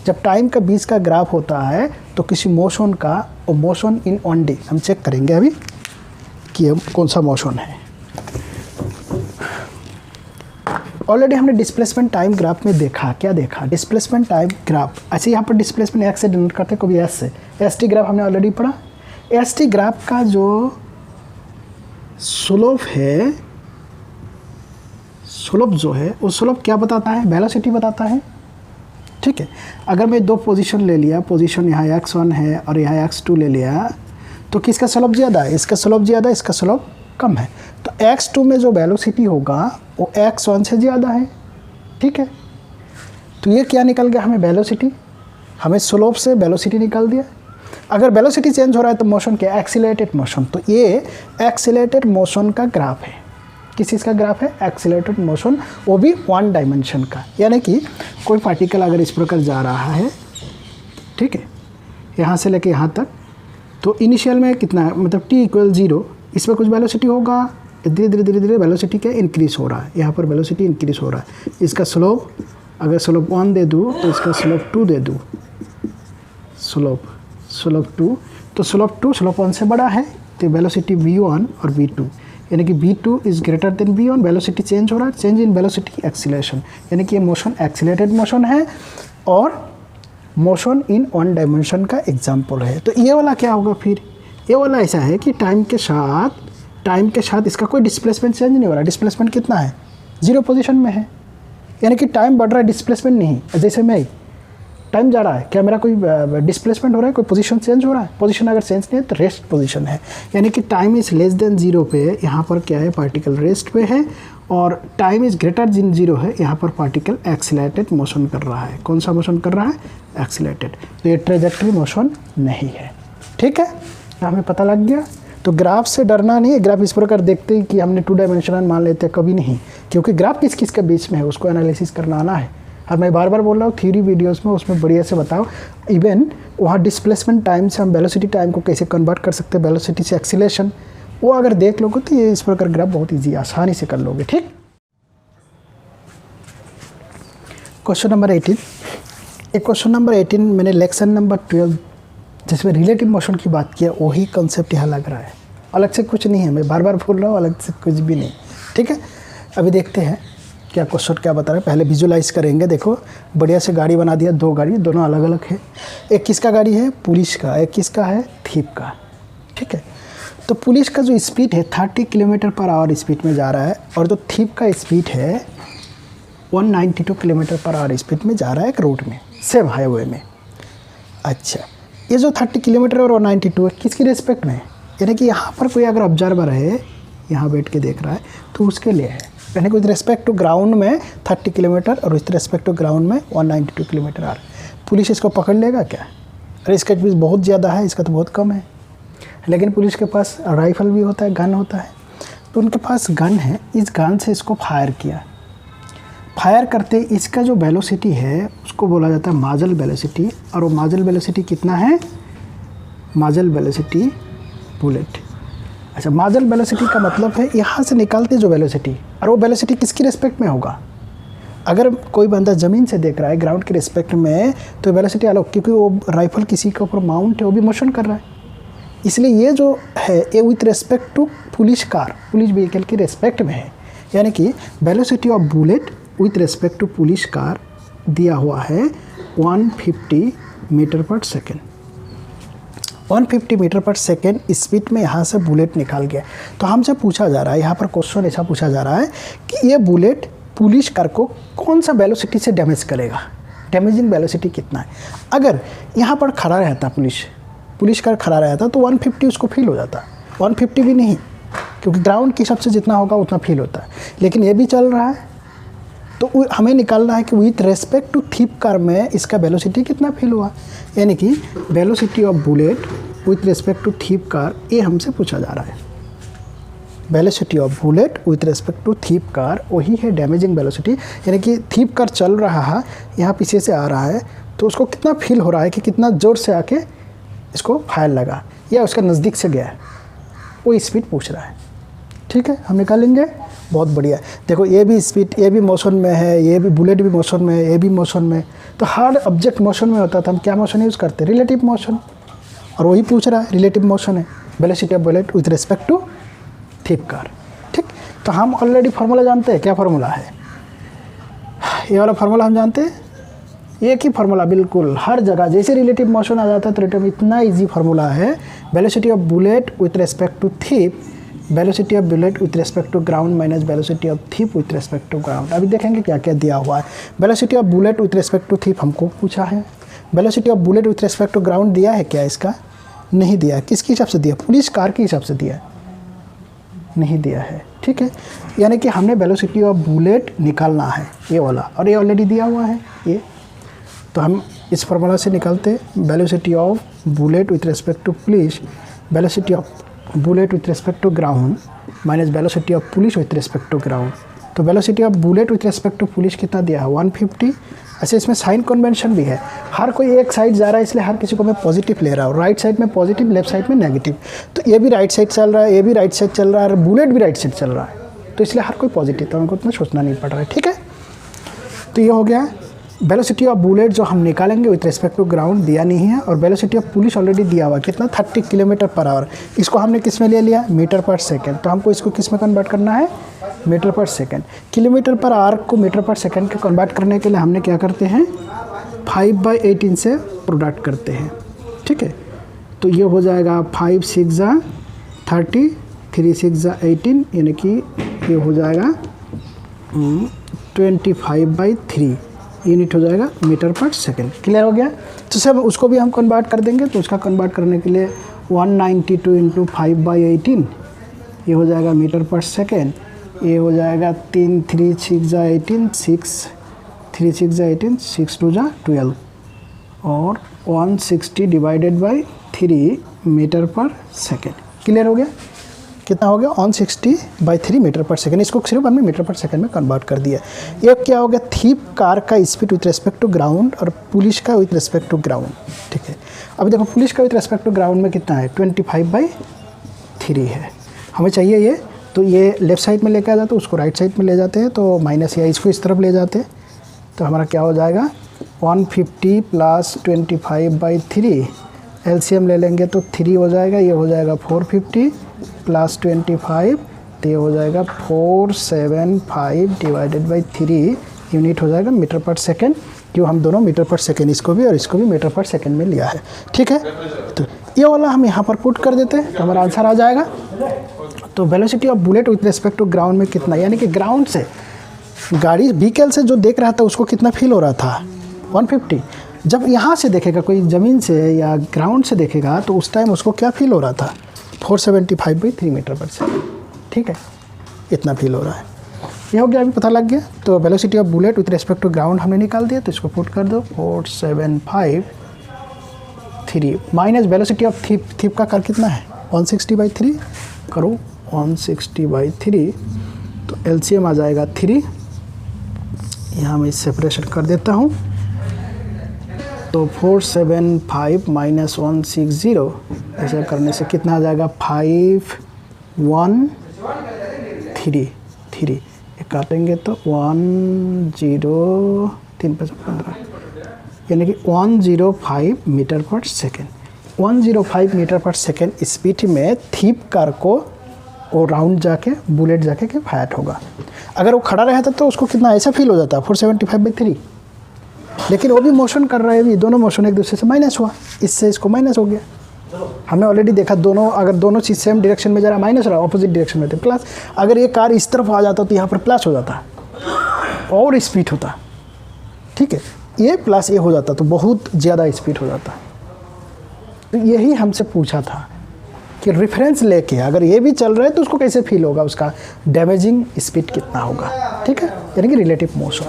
जब टाइम का बीच का ग्राफ होता है तो किसी मोशन का, और मोशन इन 1D हम चेक करेंगे अभी कि कौन सा मोशन है। ऑलरेडी हमने डिस्प्लेसमेंट टाइम ग्राफ में देखा, क्या देखा, डिस्प्लेसमेंट टाइम ग्राफ। अच्छा, यहाँ पर डिस्प्लेसमेंट एक्स से डिनोट करते हैं, कभी एस से। एस टी ग्राफ हमने ऑलरेडी पढ़ा। एस टी ग्राफ का जो स्लोप है, स्लोप जो है वो स्लोप क्या बताता है, वेलोसिटी बताता है, ठीक है। अगर मैं 2 पोजीशन ले लिया, पोजीशन यहाँ x1 है और यहाँ x2 ले लिया, तो किसका स्लोप ज़्यादा है, इसका स्लोप ज़्यादा है, इसका स्लोप कम है। तो x2 में जो वेलोसिटी होगा वो x1 से ज़्यादा है, ठीक है। तो ये क्या निकल गया हमें, वेलोसिटी, हमें स्लोप से वेलोसिटी निकाल दिया। अगर वेलोसिटी चेंज हो रहा है तो मोशन क्या, एक्सीलरेटेड मोशन। तो ये एक्सीलरेटेड मोशन का ग्राफ है। किस चीज़ का ग्राफ है, एक्सीलरेटेड मोशन, वो भी 1 डायमेंशन का। यानी कि कोई पार्टिकल अगर इस प्रकार जा रहा है, ठीक है, यहाँ से लेके यहाँ तक, तो इनिशियल में कितना है, मतलब t = 0, इसमें कुछ वेलोसिटी होगा, धीरे धीरे धीरे धीरे वेलोसिटी क्या इंक्रीज हो रहा है, यहाँ पर वेलोसिटी इंक्रीज हो रहा है। इसका स्लोप, अगर स्लोप 1 दे दूँ तो इसका स्लोप 2 दे दूँ, स्लोप 2, तो स्लोप 2 स्लोप 1 से बड़ा है, तो वेलोसिटी v1 और v2, यानी कि v2 is greater than v1, velocity change हो रहा है, चेंज इन वेलोसिटी एक्सीलरेशन, यानी कि ये मोशन एक्सीलरेटेड मोशन है और मोशन इन वन डायमेंशन का एग्जाम्पल है। तो ये वाला क्या होगा फिर, ये वाला ऐसा है कि टाइम के साथ इसका कोई डिस्प्लेसमेंट चेंज नहीं हो रहा। डिस्प्लेसमेंट कितना है, 0 पोजीशन में है, यानी कि टाइम बढ़ रहा है, डिस्प्लेसमेंट नहीं। जैसे मैं टाइम जा रहा है, क्या मेरा कोई डिस्प्लेसमेंट हो रहा है, कोई पोजीशन चेंज हो रहा है? पोजीशन अगर चेंज नहीं है तो रेस्ट पोजीशन है, यानी कि टाइम इज़ लेस देन 0 पे यहाँ पर क्या है, पार्टिकल रेस्ट पे है, और टाइम इज़ ग्रेटर देन 0 है, यहाँ पर पार्टिकल एक्सीलरेटेड मोशन कर रहा है। कौन सा मोशन कर रहा है, एक्सीलरेटेड। तो ये ट्रेजेक्टरी मोशन नहीं है, ठीक है, हमें पता लग गया। तो ग्राफ से डरना नहीं है, ग्राफ इस प्रकार देखते ही कि हमने 2 डायमेंशनल मान लेते हैं, कभी नहीं, क्योंकि ग्राफ किस किस के बीच में है उसको एनालिसिस करना आना है। और मैं बार बार बोल रहा हूँ थ्योरी वीडियोस में, उसमें बढ़िया से बताओ। इवन वहाँ डिस्प्लेसमेंट टाइम से हम वेलोसिटी टाइम को कैसे कन्वर्ट कर सकते हैं, वेलोसिटी से एक्सीलरेशन, वो अगर देख लोगे तो ये इस प्रकार ग्राफ बहुत ईजी आसानी से कर लोगे, ठीक। क्वेश्चन नंबर 18, एक क्वेश्चन नंबर 18 मैंने लेक्शन नंबर 12 जिसमें रिलेटिव मोशन की बात किया, वही कॉन्सेप्ट यहाँ लग रहा है, अलग से कुछ नहीं है। मैं बार बार बोल रहा हूँ, अलग से कुछ भी नहीं, ठीक है। अभी देखते हैं क्या क्वेश्चन क्या बता रहे हैं। पहले विजुलाइज करेंगे। देखो बढ़िया से गाड़ी बना दिया, 2 गाड़ी, दोनों अलग अलग है। एक किसका गाड़ी है, पुलिस का, एक किसका है, थीप का, ठीक है। तो पुलिस का जो स्पीड है 30 किलोमीटर पर आवर स्पीड में जा रहा है, और जो थीप का स्पीड है 192 किलोमीटर पर आवर स्पीड में जा रहा है एक रोड में, सेम हाईवे में। अच्छा, ये जो 30 किलोमीटर और 192 है किसकी रेस्पेक्ट में है, यानी कि यहाँ पर कोई अगर ऑब्जर्वर है, यहाँ बैठ के देख रहा है, तो उसके लिए है, यानी कि विद रिस्पेक्ट टू ग्राउंड में 30 किलोमीटर और विद रिस्पेक्ट टू ग्राउंड में 192 किलोमीटर आर। पुलिस इसको पकड़ लेगा क्या? अरे इसका स्पीड बहुत ज़्यादा है, इसका तो बहुत कम है। लेकिन पुलिस के पास राइफल भी होता है, गन होता है, तो उनके पास गन है, इस गन से इसको फायर किया। फायर करते इसका जो वेलोसिटी है उसको बोला जाता है माजल वेलोसिटी, और वो माजल वेलोसिटी कितना है, माजल वेलोसिटी बुलेट। अच्छा, माजल वेलोसिटी का मतलब है यहाँ से निकालते जो वेलोसिटी, और वो वेलोसिटी किसकी रिस्पेक्ट में होगा। अगर कोई बंदा ज़मीन से देख रहा है ग्राउंड के रिस्पेक्ट में, तो वेलोसिटी अलग, क्योंकि वो राइफल किसी के ऊपर माउंट है, वो भी मोशन कर रहा है, इसलिए ये जो है ये with respect to police car, police vehicle की रिस्पेक्ट में है। यानी कि velocity of bullet with respect to police car दिया हुआ है 150 metre per second. 150 metre per second speed में यहाँ से बुलेट निकाल गया। तो हमसे पूछा जा रहा है, यहाँ पर क्वेश्चन ऐसा पूछा जा रहा है कि ये बुलेट पुलिस कार को कौन सा वेलोसिटी से डैमेज करेगा, डैमेजिंग वेलोसिटी कितना है। अगर यहाँ पर खड़ा रहता पुलिस कार खड़ा रहता तो 150 उसको फील हो जाता, 150 भी नहीं, क्योंकि ग्राउंड के हिसाब से जितना होगा उतना फील होता है। लेकिन ये भी चल रहा है, तो हमें निकालना है कि with respect to thief car में इसका वेलोसिटी कितना फील हुआ, यानी कि velocity of bullet with respect to thief car, ये हमसे पूछा जा रहा है। Velocity of bullet with respect to thief car, वही है डैमेजिंग वेलोसिटी। यानी कि थीप कार चल रहा है, यहाँ पीछे से आ रहा है, तो उसको कितना फील हो रहा है कि कितना ज़ोर से आके इसको फायर लगा या उसका नज़दीक से गया है, वो स्पीड पूछ रहा है। ठीक है, हम निकालेंगे, बहुत बढ़िया। देखो ये भी स्पीड, ये भी मोशन में है, ये भी बुलेट भी मोशन में है, ये भी मोशन में। तो हर ऑब्जेक्ट मोशन में होता था, हम क्या मोशन यूज़ करते हैं, रिलेटिव मोशन, और वही पूछ रहा है रिलेटिव मोशन है, velocity of bullet with respect to thief car. ठीक, तो हम ऑलरेडी फार्मूला जानते हैं, क्या फार्मूला है, ये वाला फार्मूला हम जानते हैं, एक ही फार्मूला बिल्कुल हर जगह, जैसे रिलेटिव मोशन आ जाता है तो रिलेटिव, इतना इजी फार्मूला है। Velocity of bullet with respect to thief, velocity of bullet with respect to ground minus velocity of thief with respect to ground. अभी देखेंगे क्या क्या दिया हुआ है। Velocity of bullet with respect to thief हमको पूछा है, velocity of bullet with respect to ground दिया है क्या, इसका नहीं दिया है। किसके हिसाब से दिया, पुलिस कार के हिसाब से दिया, नहीं दिया है। ठीक है, यानी कि हमने वेलोसिटी ऑफ बुलेट निकालना है ये वाला, और ये ऑलरेडी दिया हुआ है ये, तो हम इस फार्मूला से निकालते हैं velocity of bullet with respect to police, velocity of bullet with respect to ground minus velocity of police with respect to ground. तो velocity of bullet with respect to police कितना दिया है, 150। अच्छा, इसमें साइन कन्वेंशन भी है, हर कोई एक साइड जा रहा है, इसलिए हर किसी को मैं पॉजिटिव ले रहा हूँ, राइट साइड में पॉजिटिव, लेफ्ट साइड में नेगेटिव। तो ये भी राइट साइड चल रहा है, ये भी राइट साइड चल रहा है, और बुलेट भी राइट साइड चल रहा है, तो इसलिए हर कोई पॉजिटिव, तो हमको इतना सोचना नहीं पड़ रहा है। ठीक है, तो ये हो गया वेलोसिटी ऑफ बुलेट जो हम निकालेंगे विथ रिस्पेक्ट टू ग्राउंड दिया नहीं है, और वेलोसिटी ऑफ पुलिस ऑलरेडी दिया हुआ कितना, 30 किलोमीटर पर आवर। इसको हमने किस में ले लिया, मीटर पर सेकेंड, तो हमको इसको किस में कन्वर्ट करना है, metre per second. Kilometre per hour को मीटर पर सेकेंड के कन्वर्ट करने के लिए हमने क्या करते हैं, 5/18 से प्रोडक्ट करते हैं, ठीक है। तो ये हो जाएगा 5 6 जा 30, 3 6 जा 18, यानी कि ये हो जाएगा 25/3 यूनिट हो जाएगा मीटर पर सेकेंड। क्लियर हो गया। तो सब उसको भी हम कन्वर्ट कर देंगे। तो उसका कन्वर्ट करने के लिए 192 इंटू 5/18 ये हो जाएगा मीटर पर सेकेंड। ये हो जाएगा 3 3 6 जा 18, 6 3 6 जा 18, 6 2 जा 12 और 160 divided by 3 metre per second. Clear हो गया। कितना हो गया 160/3 मीटर पर सेकेंड। इसको सिर्फ हमने मीटर पर सेकेंड में कन्वर्ट कर दिया। ये क्या हो गया, थीप कार का speed with respect to ground और पुलिस का विथ रेस्पेक्ट टू ग्राउंड, ठीक है। अभी देखो पुलिस का विथ रेस्पेक्ट टू ग्राउंड में कितना है 25/3 है, हमें चाहिए ये। तो ये लेफ्ट साइड में लेके आ जाते, उसको राइट साइड में ले जाते हैं, तो माइनस या इसको इस तरफ ले जाते हैं। तो हमारा क्या हो जाएगा 150 प्लस 25/3, एलसीएम ले लेंगे तो 3 हो जाएगा, ये हो जाएगा 450 प्लस 25, तो ये हो जाएगा 475 डिवाइडेड बाई 3 यूनिट हो जाएगा मीटर पर सेकेंड। क्यों, हम दोनों मीटर पर सेकेंड, इसको भी और इसको भी मीटर पर सेकेंड में लिया है, ठीक है। तो ये वाला हम यहाँ पर पुट कर देते हैं तो हमारा आंसर आ जाएगा। तो velocity of bullet with respect to ground में कितना, यानी कि ग्राउंड से गाड़ी व्हीकल से जो देख रहा था उसको कितना फील हो रहा था 150। जब यहाँ से देखेगा कोई ज़मीन से या ग्राउंड से देखेगा तो उस टाइम उसको क्या फील हो रहा था 475/3 मीटर पर सेकेंड, ठीक है। इतना फील हो रहा है। ये हो गया, अभी पता लग गया। तो velocity of bullet with respect to ground हमने निकाल दिया, तो इसको पुट कर दो 475/3 माइनस वेलोसिटी ऑफ थीप का कर कितना है 160/3 करो 160/3, तो एलसीएम आ जाएगा 3। यहाँ मैं सेपरेशन कर देता हूँ। तो 475 माइनस 160 ऐसा करने से कितना आ जाएगा 513 ये काटेंगे तो 103 यानी कि 105 metre per second. 105 metre per second speed में थीप कार को वो राउंड जाके बुलेट जाके के फायर होगा। अगर वो खड़ा रहता तो उसको कितना ऐसा फील हो जाता 475/3, लेकिन वो भी मोशन कर रहा है, भी दोनों मोशन एक दूसरे से माइनस हुआ, इससे इसको माइनस हो गया। हमने ऑलरेडी देखा दोनों, अगर दोनों चीज़ सेम डायरेक्शन में जा रहा माइनस हो रहा, ऑपोजिट डायरेक्शन में थे प्लस। अगर ये कार इस तरफ आ जाता तो यहाँ पर प्लस हो जाता और स्पीड होता, ठीक है। ये प्लस ये हो जाता तो बहुत ज़्यादा स्पीड हो जाता। तो यही हमसे पूछा था कि रेफरेंस लेके अगर ये भी चल रहा है तो उसको कैसे फील होगा, उसका डैमेजिंग स्पीड कितना होगा, ठीक है, यानी कि रिलेटिव मोशन।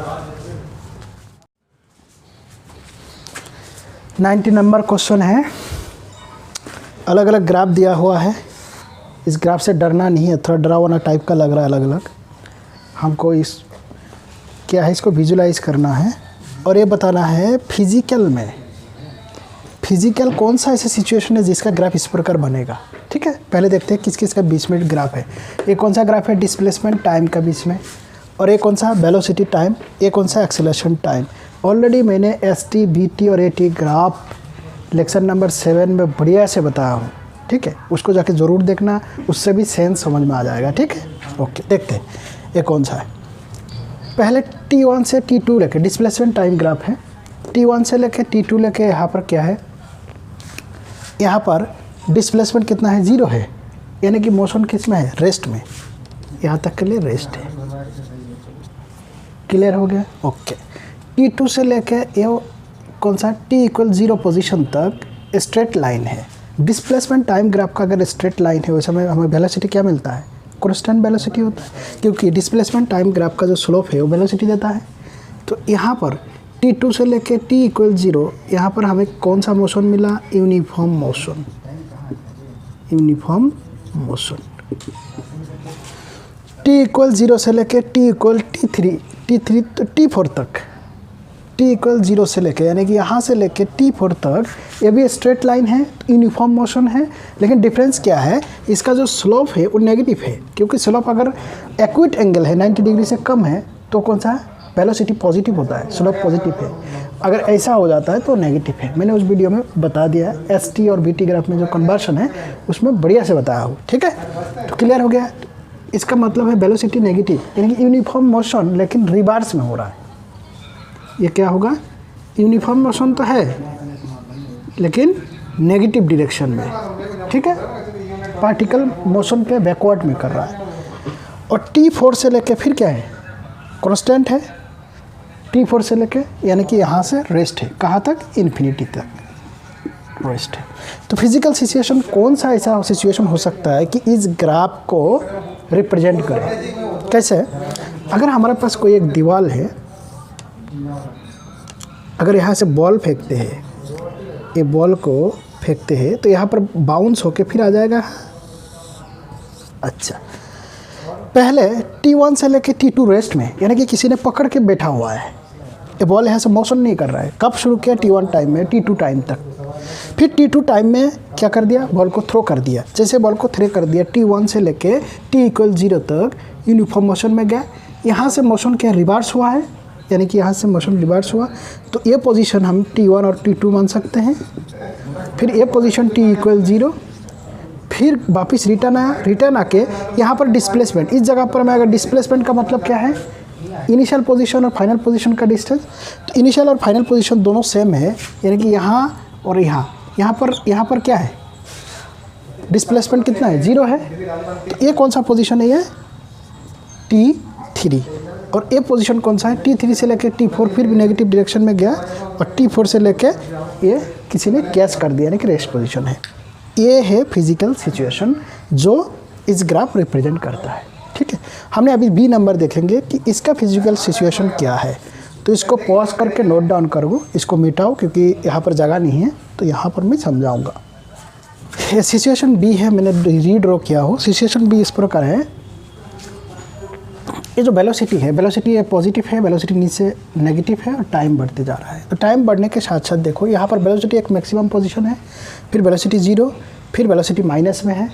90 नंबर क्वेश्चन है। अलग अलग ग्राफ दिया हुआ है। इस ग्राफ से डरना नहीं है, थोड़ा डरावना टाइप का लग रहा है अलग अलग। हमको इस क्या है, इसको विजुलाइज करना है और ये बताना है फिजिकल कौन सा ऐसा सिचुएशन है जिसका ग्राफ इस प्रकार बनेगा, ठीक है। पहले देखते हैं किस किस का बीच में ग्राफ है। ये कौन सा ग्राफ है डिस्प्लेसमेंट टाइम का बीच में, और ये कौन सा वेलोसिटी टाइम, ये कौन सा एक्सेलरेशन टाइम। ऑलरेडी मैंने ST, BT और AT ग्राफ लेक्चर नंबर 7 में बढ़िया से बताया हूँ, ठीक है। उसको जाके ज़रूर देखना, उससे भी सेंस समझ में आ जाएगा, ठीक है। ओके, देखते हैं ये कौन सा है। पहले T1 से T2 लेके डिस्प्लेसमेंट टाइम ग्राफ है। T1 से लेके T2 लेके यहाँ पर क्या है, यहाँ पर डिस्प्लेसमेंट कितना है 0 है, यानी कि मोशन किस में है रेस्ट में, यहाँ तक के लिए रेस्ट है। क्लियर हो गया। ओके, T2 से लेके ये कौन सा T = 0 पोजीशन तक स्ट्रेट लाइन है। डिस्प्लेसमेंट टाइम ग्राफ का अगर स्ट्रेट लाइन है वैसे में हमें वेलोसिटी क्या मिलता है, कांस्टेंट वेलोसिटी होता है, क्योंकि डिस्प्लेसमेंट टाइम ग्राफ का जो स्लोप है वो वेलोसिटी देता है। तो यहाँ पर T2 से लेके T = 0 यहाँ पर हमें कौन सा मोशन मिला, यूनिफॉर्म मोशन। T = 0 से लेके T = T3 तो T4 तक, T = 0 से लेके यानी कि यहाँ से लेके T4 तक ये भी स्ट्रेट लाइन है, यूनिफॉर्म मोशन है। लेकिन डिफरेंस क्या है, इसका जो स्लोप है वो नेगेटिव है, क्योंकि स्लोप अगर एक्यूट एंगल है 90 डिग्री से कम है तो कौन सा वेलोसिटी पॉजिटिव होता है, स्लोप पॉजिटिव है। अगर ऐसा हो जाता है तो नेगेटिव है। मैंने उस वीडियो में बता दिया है, ST और BT ग्राफ में जो कन्वर्शन है उसमें बढ़िया से बताया हूँ, ठीक है। तो क्लियर हो गया। इसका मतलब है वेलोसिटी नेगेटिव, यानी कि यूनिफॉर्म मोशन लेकिन रिवर्स में हो रहा है। ये क्या होगा, यूनिफॉर्म मोशन तो है लेकिन नेगेटिव डायरेक्शन में, ठीक है, पार्टिकल मोशन पे बैकवर्ड में कर रहा है। और t4 से लेके फिर क्या है, कांस्टेंट है, t4 से लेके यानी कि यहाँ से रेस्ट है, कहाँ तक, इन्फिनिटी तक रेस्ट है। तो फिजिकल सिचुएशन कौन सा ऐसा सिचुएशन हो सकता है कि इस ग्राफ को रिप्रेजेंट करे। कैसे, अगर हमारे पास कोई एक दीवार है, अगर यहाँ से बॉल फेंकते हैं, ये बॉल को फेंकते हैं तो यहाँ पर बाउंस होके फिर आ जाएगा। अच्छा, पहले t1 से लेके t2 रेस्ट में, यानी कि किसी ने पकड़ के बैठा हुआ है, ये बॉल यहाँ से मोशन नहीं कर रहा है। कब शुरू किया, t1 टाइम में, t2 टाइम तक। फिर t2 टाइम में क्या कर दिया, बॉल को थ्रो कर दिया। जैसे बॉल को थ्रो कर दिया, t1 से लेके t=0 तक यूनिफॉर्म मोशन में गया। यहाँ से मोशन क्या रिवर्स हुआ है, यानी कि यहाँ से मोशन रिवर्स हुआ, तो ये पोजीशन हम t1 और t2 मान सकते हैं। फिर ये पोजीशन t=0, फिर वापस रिटर्न आया, रिटर्न आके यहाँ पर डिस्प्लेसमेंट, इस जगह पर मैं अगर डिस्प्लेसमेंट का मतलब क्या है, इनिशियल पोजीशन और फाइनल पोजीशन का डिस्टेंस। तो इनिशियल और फाइनल पोजीशन दोनों सेम है, यानी कि यहाँ और यहाँ पर क्या है, डिस्प्लेसमेंट कितना है, 0 है। तो ये कौन सा पोजीशन है, ये t3। और ये पोजीशन कौन सा है, t3 से लेके t4 फिर भी नेगेटिव डायरेक्शन में गया, और t4 से लेके ये किसी ने कैच कर दिया, यानी कि रेस्ट पोजीशन है। ये है फिजिकल सिचुएशन जो इस ग्राफ रिप्रेजेंट करता है, ठीक है। हमने अभी बी नंबर देखेंगे कि इसका फिजिकल सिचुएशन क्या है। तो इसको पॉज करके नोट डाउन करो, इसको मिटाओ क्योंकि यहाँ पर जगह नहीं है, तो यहाँ पर मैं समझाऊँगा। ये सिचुएशन बी है, मैंने रीड्रॉ किया हो। सिचुएशन बी इस प्रकार है, ये जो वेलोसिटी है, वेलोसिटी ये पॉजिटिव है, वेलोसिटी नीचे नेगेटिव है और टाइम बढ़ते जा रहा है। तो टाइम बढ़ने के साथ साथ देखो यहाँ पर वेलोसिटी एक मैक्सिमम पोजीशन है, फिर वेलोसिटी 0, फिर वेलोसिटी माइनस में है,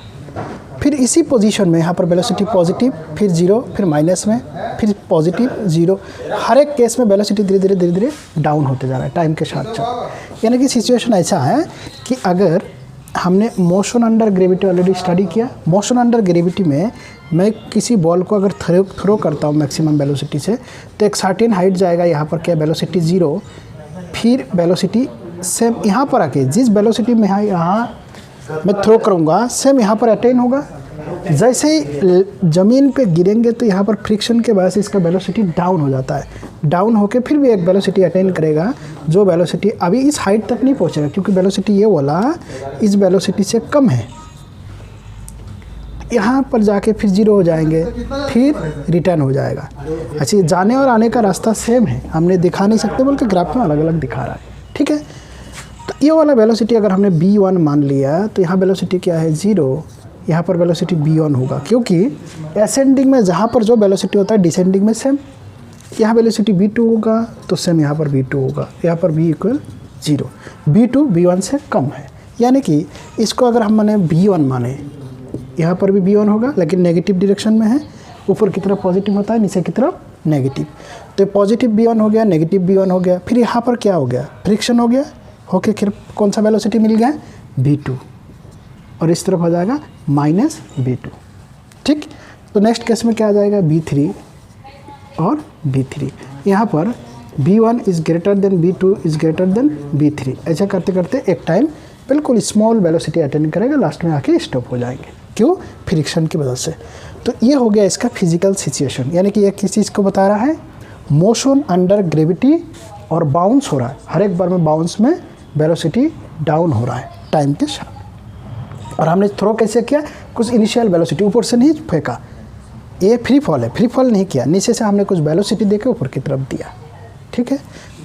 फिर इसी पोजीशन में यहाँ पर वेलोसिटी पॉजिटिव, फिर 0, फिर माइनस में, फिर पॉजिटिव, 0। हर एक केस में वेलोसिटी धीरे धीरे डाउन होते जा रहा है टाइम के साथ साथ। यानी कि सिचुएशन ऐसा है कि अगर हमने motion under gravity already study किया, मोशन अंडर ग्रेविटी में मैं किसी बॉल को अगर थ्रो करता हूँ मैक्सिमम वेलोसिटी से, तो एक सर्टेन हाइट जाएगा, यहाँ पर क्या वेलोसिटी 0, फिर वेलोसिटी सेम यहाँ पर आके जिस वेलोसिटी में यहाँ मैं थ्रो करूँगा सेम यहाँ पर अटेन होगा। जैसे ही ज़मीन पे गिरेंगे तो यहाँ पर फ्रिक्शन के वजह से इसका वेलोसिटी डाउन हो जाता है, डाउन होके फिर भी एक वेलोसिटी अटेन करेगा, जो वेलोसिटी अभी इस हाइट तक नहीं पहुँचेगा क्योंकि वेलोसिटी ये वाला इस वेलोसिटी से कम है। यहाँ पर जाके फिर 0 हो जाएंगे, फिर रिटर्न हो जाएगा। अच्छा, जाने और आने का रास्ता सेम है, हमने दिखा नहीं सकते बल्कि ग्राफ में अलग अलग दिखा रहा है, ठीक है। तो ये वाला वेलोसिटी अगर हमने b1 मान लिया तो यहाँ वेलोसिटी क्या है, 0, यहाँ पर वेलोसिटी b1 होगा, क्योंकि असेंडिंग में जहाँ पर जो वेलोसिटी होता है डिसेंडिंग में सेम। यहाँ वेलोसिटी b2 होगा तो सेम यहाँ पर b2 होगा, यहाँ पर b=0, b2 b1 से कम है। यानी कि इसको अगर हम माने b1 माने, यहाँ पर भी b1 होगा लेकिन नेगेटिव डायरेक्शन में है, ऊपर की तरफ पॉजिटिव होता है, नीचे की तरफ नेगेटिव। तो पॉजिटिव b1 हो गया, नेगेटिव b1 हो गया, फिर यहाँ पर क्या हो गया, फ्रिक्शन हो गया, होके फिर कौन सा वेलोसिटी मिल गया, b2, और इस तरफ हो जाएगा -b2, ठीक। तो नेक्स्ट केस में क्या आ जाएगा, b3 और b3। यहाँ पर b1 is greater than b2 is greater than b3। ऐसा करते करते एक टाइम बिल्कुल स्मॉल वेलोसिटी अटेंड करेगा, लास्ट में आके स्टॉप हो जाएंगे, क्यों, फ्रिक्शन की वजह से। तो ये हो गया इसका फिजिकल सिचुएशन, यानी कि ये किस चीज़ को बता रहा है, मोशन अंडर ग्रेविटी और बाउंस हो रहा है, हर एक बार में बाउंस में वेलोसिटी डाउन हो रहा है टाइम के साथ। और हमने थ्रो कैसे किया, कुछ इनिशियल वेलोसिटी ऊपर से नहीं फेंका, ये फ्री फॉल है, फ्री फॉल नहीं किया, नीचे से हमने कुछ वेलोसिटी देके ऊपर की तरफ दिया, ठीक है।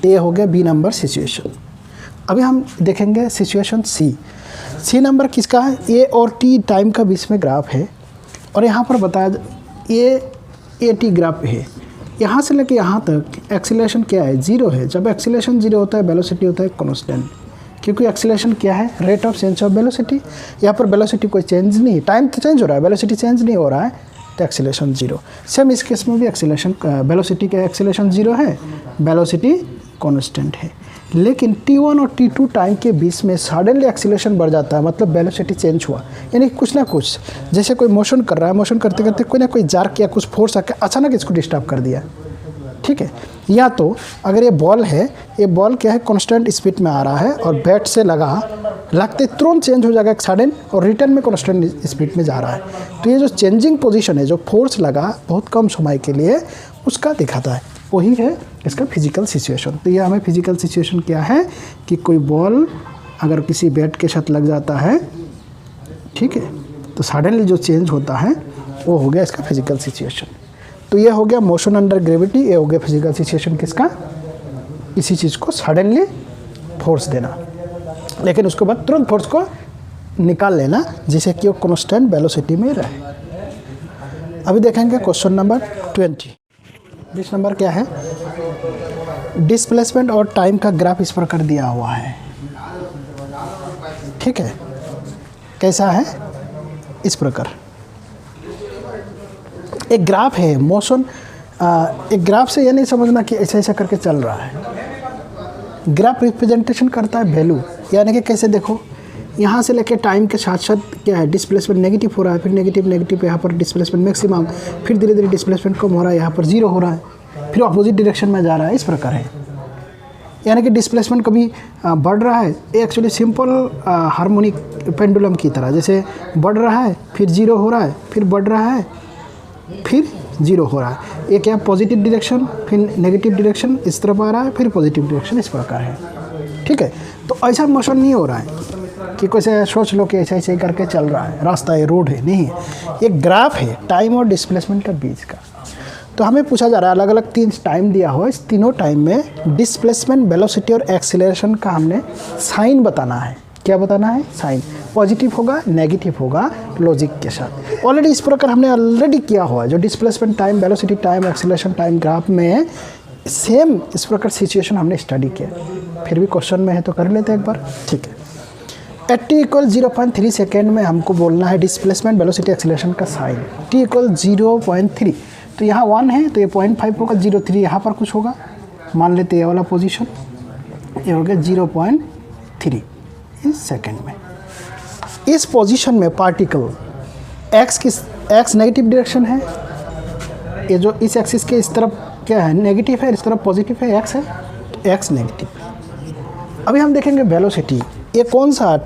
तो ये हो गया बी नंबर सिचुएशन। अभी हम देखेंगे सिचुएशन सी नंबर किसका है, ए और टी टाइम का बीच में ग्राफ है, और यहाँ पर बताया ए टी ग्राफ है, यहाँ से लेके यहाँ तक एक्सीलरेशन क्या है, 0 है। जब एक्सीलरेशन 0 होता है वेलोसिटी होता है कांस्टेंट, क्योंकि एक्सीलरेशन क्या है, rate of change of velocity. यहाँ पर वेलोसिटी कोई चेंज नहीं, टाइम तो चेंज हो रहा है, वेलोसिटी चेंज नहीं हो रहा है, तो एक्सीलरेशन 0। सेम इस केस में भी एक्सीलरेशन वेलोसिटी का एक्सीलरेशन 0 है, वेलोसिटी कांस्टेंट है। लेकिन t1 और t2 टाइम के बीच में सडनली एक्सीलरेशन बढ़ जाता है, मतलब वेलोसिटी चेंज हुआ, यानी कुछ ना कुछ, जैसे कोई मोशन कर रहा है, मोशन करते करते कोई ना कोई जार्क या कुछ फोर्स आकर अचानक इसको डिस्टर्ब कर दिया, ठीक ठीक है। या तो अगर ये बॉल है, ये बॉल क्या है कांस्टेंट स्पीड में आ रहा है और बैट से लगते तुरंत चेंज हो जाएगा एक सडन, और रिटर्न में कांस्टेंट स्पीड में जा रहा है। तो ये जो चेंजिंग पोजीशन है, जो फोर्स लगा बहुत कम समय के लिए, उसका दिखाता है, वही है इसका फिजिकल सिचुएशन। तो ये हमें फिजिकल सिचुएशन क्या है कि कोई बॉल अगर किसी बैट के साथ लग जाता है, ठीक है, तो सडनली जो चेंज होता है वो हो गया इसका फिजिकल सिचुएशन। तो ये हो गया मोशन अंडर ग्रेविटी, ये हो गया फिजिकल सिचुएशन किसका, किसी चीज़ को सडनली फोर्स देना, लेकिन उसके बाद तुरंत फोर्स को निकाल लेना जिससे कि वो कांस्टेंट वेलोसिटी में रहे। अभी देखेंगे क्वेश्चन नंबर 20 नंबर क्या है, डिस्प्लेसमेंट और टाइम का ग्राफ इस प्रकार दिया हुआ है, ठीक है। कैसा है, इस प्रकार एक ग्राफ है मोशन। एक ग्राफ से ये नहीं समझना कि ऐसा ऐसा करके चल रहा है। ग्राफ रिप्रेजेंटेशन करता है वैल्यू, यानी कि कैसे देखो, यहाँ से लेके टाइम के साथ साथ क्या है डिस्प्लेसमेंट नेगेटिव हो रहा है, फिर नेगेटिव यहाँ पर डिस्प्लेसमेंट मैक्सिमम, फिर धीरे धीरे डिस्प्लेसमेंट कम हो रहा है, यहाँ पर 0 हो रहा है, फिर अपोजिट डायरेक्शन में जा रहा है, इस प्रकार है। यानी कि डिस्प्लेसमेंट कभी बढ़ रहा है, एक्चुअली सिंपल हार्मोनिक पेंडुलम की तरह, जैसे बढ़ रहा है फिर 0 हो रहा है, फिर बढ़ रहा है फिर 0 हो रहा है। ये क्या पॉजिटिव डायरेक्शन फिर नेगेटिव डायरेक्शन इस तरफ आ रहा है, फिर पॉजिटिव डायरेक्शन इस प्रकार है, ठीक है। तो ऐसा मोशन नहीं हो रहा है कि कैसे सोच लो कि ऐसा ऐसे करके चल रहा है, रास्ता है, रोड है, नहीं है। ये ग्राफ है टाइम और डिस्प्लेसमेंट का बीच का। तो हमें पूछा जा रहा है, अलग अलग 3 टाइम दिया हुआ है, इस तीनों टाइम में डिस्प्लेसमेंट, वेलोसिटी और एक्सीलरेशन का हमने साइन बताना है। क्या बताना है, साइन। पॉजिटिव होगा, नेगेटिव होगा, लॉजिक के साथ। ऑलरेडी इस प्रकार हमने ऑलरेडी किया हुआ है, जो displacement time, velocity time, acceleration time graph में सेम इस प्रकार सिचुएशन हमने स्टडी किया। फिर भी क्वेश्चन में है तो कर लेते हैं एक बार, ठीक है। एट t = 0.3 सेकेंड में हमको बोलना है डिस्प्लेसमेंट, वेलोसिटी, एक्सीलरेशन का साइन। t = 0.3, तो यहाँ 1 है तो ये 0.5 होगा, 0.3 यहाँ पर कुछ होगा, मान लेते ये वाला पोजीशन, ये हो गया 0.3 इस सेकेंड में। इस पोजीशन में पार्टिकल x नेगेटिव डायरेक्शन है, ये जो इस एक्सिस के इस तरफ क्या है नेगेटिव है, इस तरफ पॉजिटिव है, x है, तो x नेगेटिव। अभी हम देखेंगे वेलोसिटी, ये कौन सा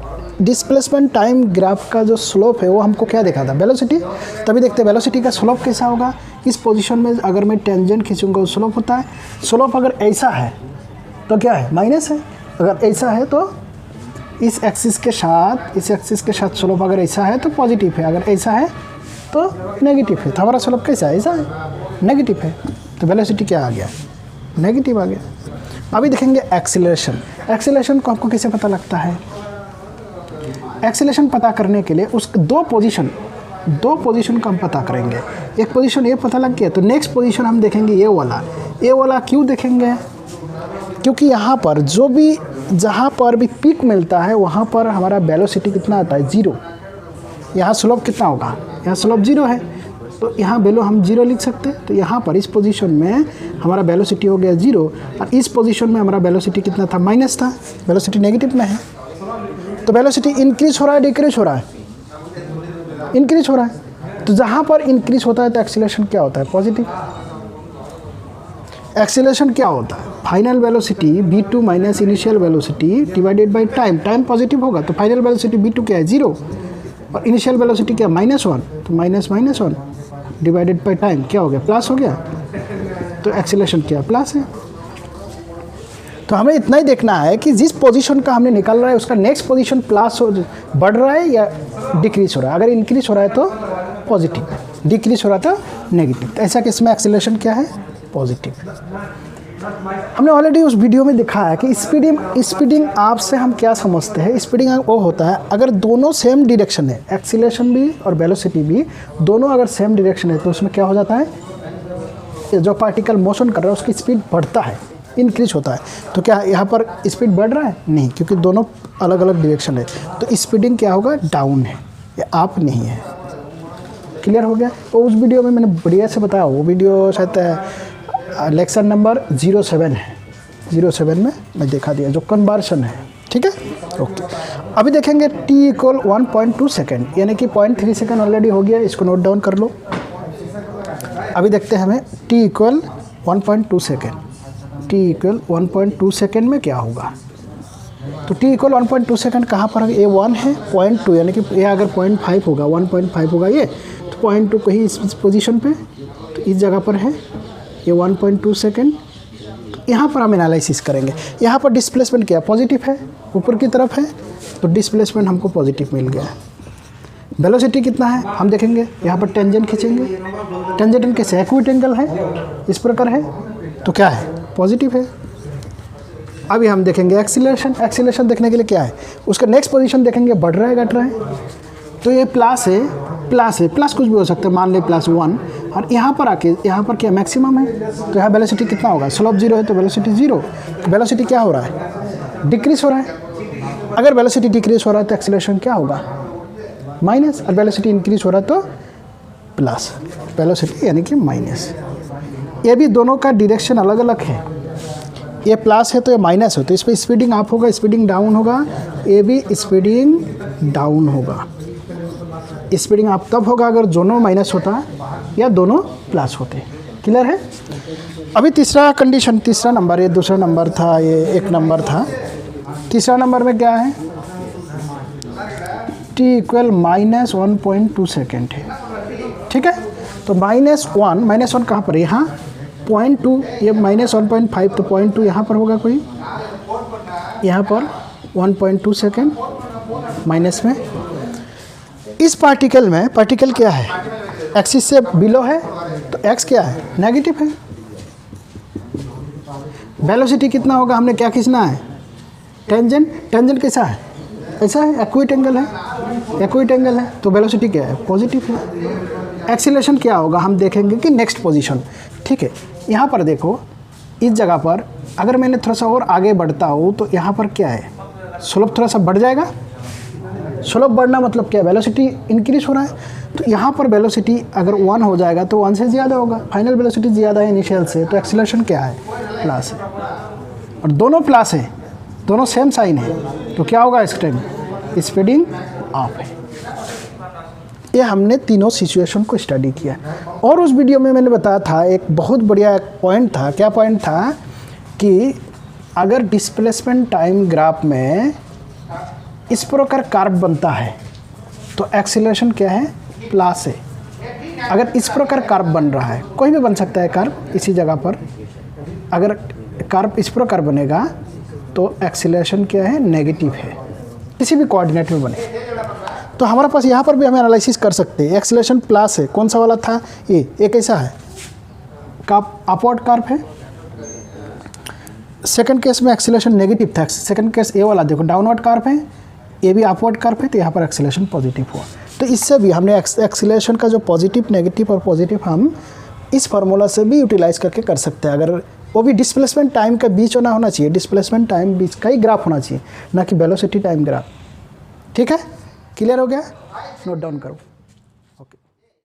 डिस्प्लेसमेंट टाइम ग्राफ का जो स्लोप है वो हमको क्या देखा था, वेलोसिटी। तभी देखते हैं वेलोसिटी का स्लोप कैसा होगा। इस पोजीशन में अगर मैं टेंजेंट खींचूंगा तो स्लोप होता है। स्लोप अगर ऐसा है तो क्या है, माइनस है। अगर ऐसा है तो इस एक्सिस के साथ स्लोप अगर ऐसा है तो पॉजिटिव है, अगर ऐसा है तो नेगेटिव है। तो हमारा स्लोप कैसा है, ऐसा है, नेगेटिव है। तो वेलोसिटी क्या आ गया, नेगेटिव आ गया। अभी देखेंगे एक्सीलरेशन। एक्सीलरेशन को आपको कैसे पता लगता है, एक्सीलरेशन पता करने के लिए उस दो पोजीशन को हम पता करेंगे। एक पोजीशन ये पता लग गया तो नेक्स्ट पोजीशन हम देखेंगे ये वाला क्यों देखेंगे, क्योंकि यहाँ पर जहाँ पर भी पीक मिलता है वहाँ पर हमारा वेलोसिटी कितना आता है, 0। यहाँ स्लोप कितना होगा, यहाँ स्लोप 0 है, तो यहाँ वैल्यू हम 0 लिख सकते हैं। तो यहाँ पर इस पोजीशन में हमारा वेलोसिटी हो गया 0, और इस पोजीशन में हमारा वेलोसिटी कितना था, माइनस था, वेलोसिटी नेगेटिव में है। तो वेलोसिटी इंक्रीज हो रहा है, डिक्रीज हो रहा है, इंक्रीज हो रहा है। तो जहाँ पर इंक्रीज होता है तो एक्सीलरेशन क्या होता है, पॉजिटिव। एक्सीलरेशन क्या होता है, final velocity v2 minus initial velocity divided by time. Time positive होगा तो फाइनल वेलोसिटी v2 क्या है, 0, और इनिशियल वेलोसिटी क्या, -1, तो -1 डिवाइडेड बाय टाइम क्या हो गया, प्लस हो गया। तो एक्सीलरेशन क्या, प्लस है। तो हमें इतना ही देखना है कि जिस पोजीशन का हमने निकाल रहा है उसका नेक्स्ट पोजीशन प्लस बढ़ रहा है या डिक्रीज हो रहा है। अगर इंक्रीज हो रहा है तो पॉजिटिव, डिक्रीज हो रहा है तो नेगेटिव। तो ऐसा कि इसमें एक्सीलरेशन क्या है, पॉजिटिव। हमने ऑलरेडी उस वीडियो में दिखा है कि स्पीडिंग आप से हम क्या समझते हैं। स्पीडिंग वो होता है अगर दोनों सेम डायरेक्शन है, एक्सीलरेशन भी और वेलोसिटी भी दोनों अगर सेम डायरेक्शन है तो उसमें क्या हो जाता है, जो पार्टिकल मोशन कर रहा है उसकी स्पीड बढ़ता है, इंक्रीज होता है। तो क्या यहाँ पर स्पीड बढ़ रहा है, नहीं, क्योंकि दोनों अलग अलग डायरेक्शन है। तो स्पीडिंग क्या होगा, डाउन है, ये अप नहीं है। क्लियर हो गया। तो उस वीडियो में मैंने बढ़िया से बताया, वो वीडियो शायद लेक्चर नंबर 07 है, 07 में मैं दिखा दिया, जो कन्वर्शन है, ठीक है, ओके। अभी देखेंगे t = 1.2 सेकेंड, यानी कि 0.3 सेकेंड ऑलरेडी हो गया, इसको नोट डाउन कर लो। अभी देखते हैं हमें t = 1.2 second, t equal 1.2 second में क्या होगा? तो t इक्वल 1.2 सेकेंड कहाँ पर है? ये 1 है, 0.2 यानी कि ये अगर 0.5 होगा, 1.5 होगा ये, तो 0.2 कहीं इस पोजीशन पे, तो इस जगह पर है ये 1.2 सेकेंड। तो यहाँ पर हम एनालिसिस करेंगे। यहाँ पर डिस्प्लेसमेंट क्या पॉजिटिव है, ऊपर की तरफ है, तो डिस्प्लेसमेंट हमको पॉजिटिव मिल गया। वेलोसिटी कितना है हम देखेंगे। यहाँ पर टेंजेंट खींचेंगे, टेंजेंट कैसे एक्यूट एंगल है, इस प्रकार है, तो क्या है? पॉजिटिव है। अभी हम देखेंगे एक्सीलरेशन। एक्सीलरेशन देखने के लिए क्या है, उसका नेक्स्ट पोजीशन देखेंगे, बढ़ रहा है घट रहा है, तो ये प्लस है, प्लस है, प्लस कुछ भी हो सकता है, मान ले +1। और यहाँ पर आके यहाँ पर क्या मैक्सिमम है, तो यहाँ वेलोसिटी कितना होगा? स्लोप 0 है तो वेलोसिटी 0। वेलोसिटी क्या हो रहा है? डिक्रीज हो रहा है। अगर वेलोसिटी डिक्रीज हो रहा है तो एक्सीलरेशन क्या होगा? माइनस। और वेलोसिटी इंक्रीज हो रहा है तो प्लस। वेलोसिटी यानी कि माइनस। ये भी दोनों का डायरेक्शन अलग अलग है, ये प्लस है तो ये माइनस है, तो इस पर स्पीडिंग अप होगा, स्पीडिंग डाउन होगा, ये भी स्पीडिंग डाउन होगा। स्पीडिंग अप तब होगा अगर दोनों माइनस होता या दोनों प्लस होते। क्लियर है? अभी तीसरा कंडीशन, तीसरा नंबर, ये दूसरा नंबर था, ये एक नंबर था। तीसरा नंबर में क्या है? t इक्वल -1.2 सेकेंड है। ठीक है, तो -1 कहाँ पर? यहाँ 0.2, ये -1.5, तो 0.2 यहाँ पर होगा कोई, यहाँ पर 1.2 सेकेंड माइनस में। इस पार्टिकल में, पार्टिकल क्या है? एक्सिस से बिलो है, तो x क्या है? नेगेटिव है। वेलोसिटी कितना होगा? हमने क्या खींचना है? टेंजेंट। टेंजेंट कैसा है? ऐसा है, एक्यूट एंगल है, एक्यूट एंगल है, तो वेलोसिटी क्या है? पॉजिटिव है। एक्सीलरेशन क्या होगा हम देखेंगे कि नेक्स्ट पोजीशन। ठीक है, यहाँ पर देखो, इस जगह पर अगर मैंने थोड़ा सा और आगे बढ़ता हूँ तो यहाँ पर क्या है? स्लोप थोड़ा सा बढ़ जाएगा। स्लोप बढ़ना मतलब क्या? वेलोसिटी इंक्रीज हो रहा है, तो यहाँ पर वेलोसिटी अगर 1 हो जाएगा तो 1 से ज़्यादा होगा, फाइनल वेलोसिटी ज़्यादा है इनिशियल से, तो एक्सीलरेशन क्या है? प्लस है। और दोनों प्लस है, दोनों सेम साइन है, तो क्या होगा? इस टाइम स्पीडिंग अप है। ये हमने तीनों सिचुएशन को स्टडी किया। और उस वीडियो में मैंने बताया था, एक बहुत बढ़िया पॉइंट था। क्या पॉइंट था? कि अगर डिस्प्लेसमेंट टाइम ग्राफ में इस प्रकार कर्व बनता है तो एक्सीलरेशन क्या है? प्लस है। अगर इस प्रकार कर्व बन रहा है, कोई भी बन सकता है कर्व इसी जगह पर, अगर कर्व इस प्रकार बनेगा तो एक्सीलरेशन क्या है? नेगेटिव है, किसी भी कोऑर्डिनेट में बने। तो हमारे पास यहाँ पर भी हम एनालिसिस कर सकते हैं। एक्सीलरेशन प्लस है, कौन सा वाला था? ये कैसा है? अपवर्ड कर्व है। सेकंड केस में एक्सीलरेशन नेगेटिव था, सेकंड केस ए वाला देखो डाउनवर्ड कर्व है, ये भी अपवर्ड कर्व है, तो यहाँ पर एक्सीलरेशन पॉजिटिव हुआ। तो इससे भी हमने एक्सीलरेशन का जो पॉजिटिव, नेगेटिव और पॉजिटिव हम इस फार्मूला से भी यूटिलाइज करके कर सकते हैं। अगर वो भी डिस्प्लेसमेंट टाइम के बीच होना चाहिए, डिस्प्लेसमेंट टाइम बीच का ही ग्राफ होना चाहिए, ना कि वेलोसिटी टाइम ग्राफ। ठीक है, क्लियर हो गया? नोट डाउन करो।